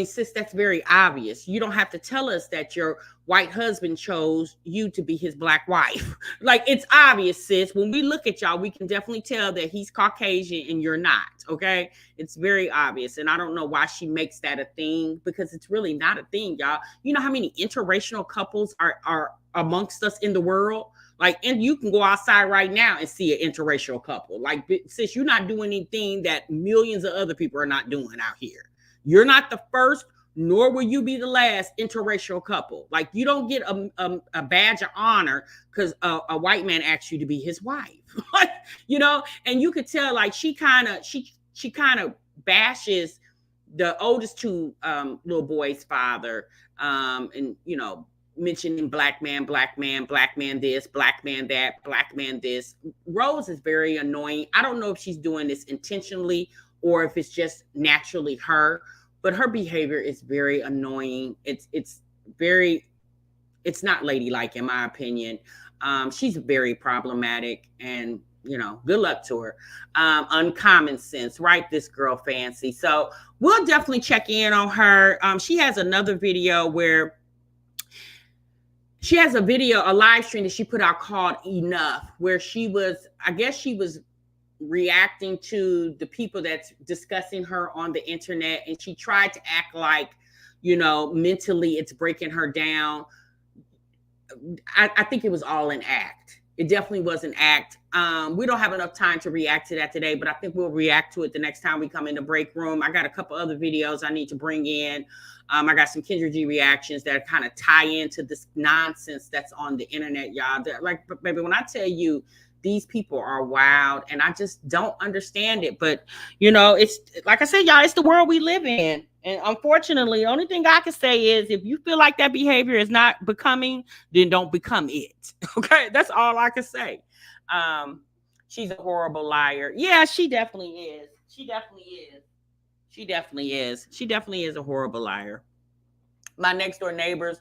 sis, that's very obvious. You don't have to tell us that your white husband chose you to be his black wife. Like, it's obvious, sis. When we look at y'all, we can definitely tell that he's Caucasian and you're not. Okay. It's very obvious. And I don't know why she makes that a thing, because it's really not a thing, y'all. You know how many interracial couples are amongst us in the world? Like, and you can go outside right now and see an interracial couple. Like, sis, you're not doing anything that millions of other people are not doing out here. You're not the first, nor will you be the last interracial couple. Like, you don't get a badge of honor because a white man asked you to be his wife. And you could tell, like, she kind of bashes the oldest two little boys' father, and mentioning black man this, black man that, black man this. Rose is very annoying. I don't know if she's doing this intentionally or if it's just naturally her, but her behavior is very annoying. It's not ladylike, in my opinion. She's very problematic, and good luck to her. Uncommon sense, right? This girl fancy. So we'll definitely check in on her. She has another video where she has a live stream that she put out called Enough, where she was reacting to the people that's discussing her on the internet, and she tried to act like, you know, mentally it's breaking her down. I think it was all an act. It definitely was an act. We don't have enough time to react to that today, but I think we'll react to it the next time we come in the break room. I got a couple other videos I need to bring in. I got some Kendra G reactions that kind of tie into this nonsense that's on the internet, y'all. They're like, baby, when I tell you these people are wild, and I just don't understand it. But, you know, it's like I said, y'all, it's the world we live in. And unfortunately, the only thing I can say is if you feel like that behavior is not becoming, then don't become it. Okay, that's all I can say. She's a horrible liar. Yeah, she definitely is. She definitely is. She definitely is. She definitely is a horrible liar. My next door neighbors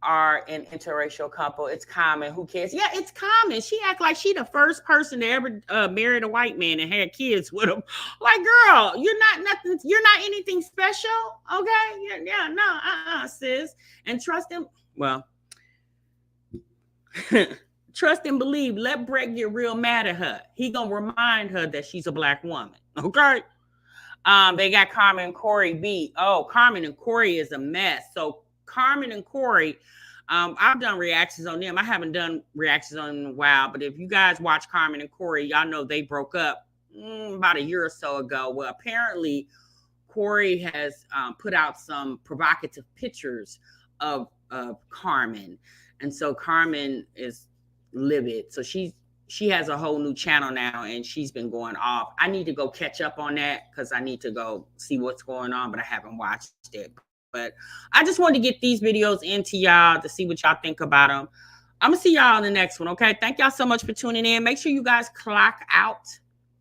are an interracial couple. It's common. Who cares? Yeah, it's common. She act like she the first person to ever married a white man and had kids with him. Like, girl, you're not nothing. You're not anything special. Okay? Yeah, no, sis. And trust him. Well, trust and believe. Let Brett get real mad at her. He gonna remind her that she's a black woman. Okay? They got Carmen and Corey beat. Oh, Carmen and Corey is a mess. So Carmen and Corey, I've done reactions on them. I haven't done reactions on them in a while, but if you guys watch Carmen and Corey, y'all know they broke up about a year or so ago. Well, apparently Corey has put out some provocative pictures of Carmen. And so Carmen is livid. So she has a whole new channel now, and she's been going off. I need to go catch up on that because I need to go see what's going on, but I haven't watched it. But I just wanted to get these videos into y'all to see what y'all think about them. I'm going to see y'all in the next one, okay? Thank y'all so much for tuning in. Make sure you guys clock out,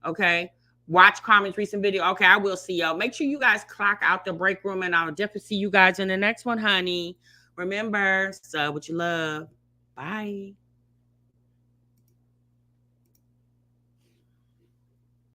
okay? Watch Carmen's recent video. Okay, I will see y'all. Make sure you guys clock out the break room, and I'll definitely see you guys in the next one, honey. Remember, sub what you love. Bye.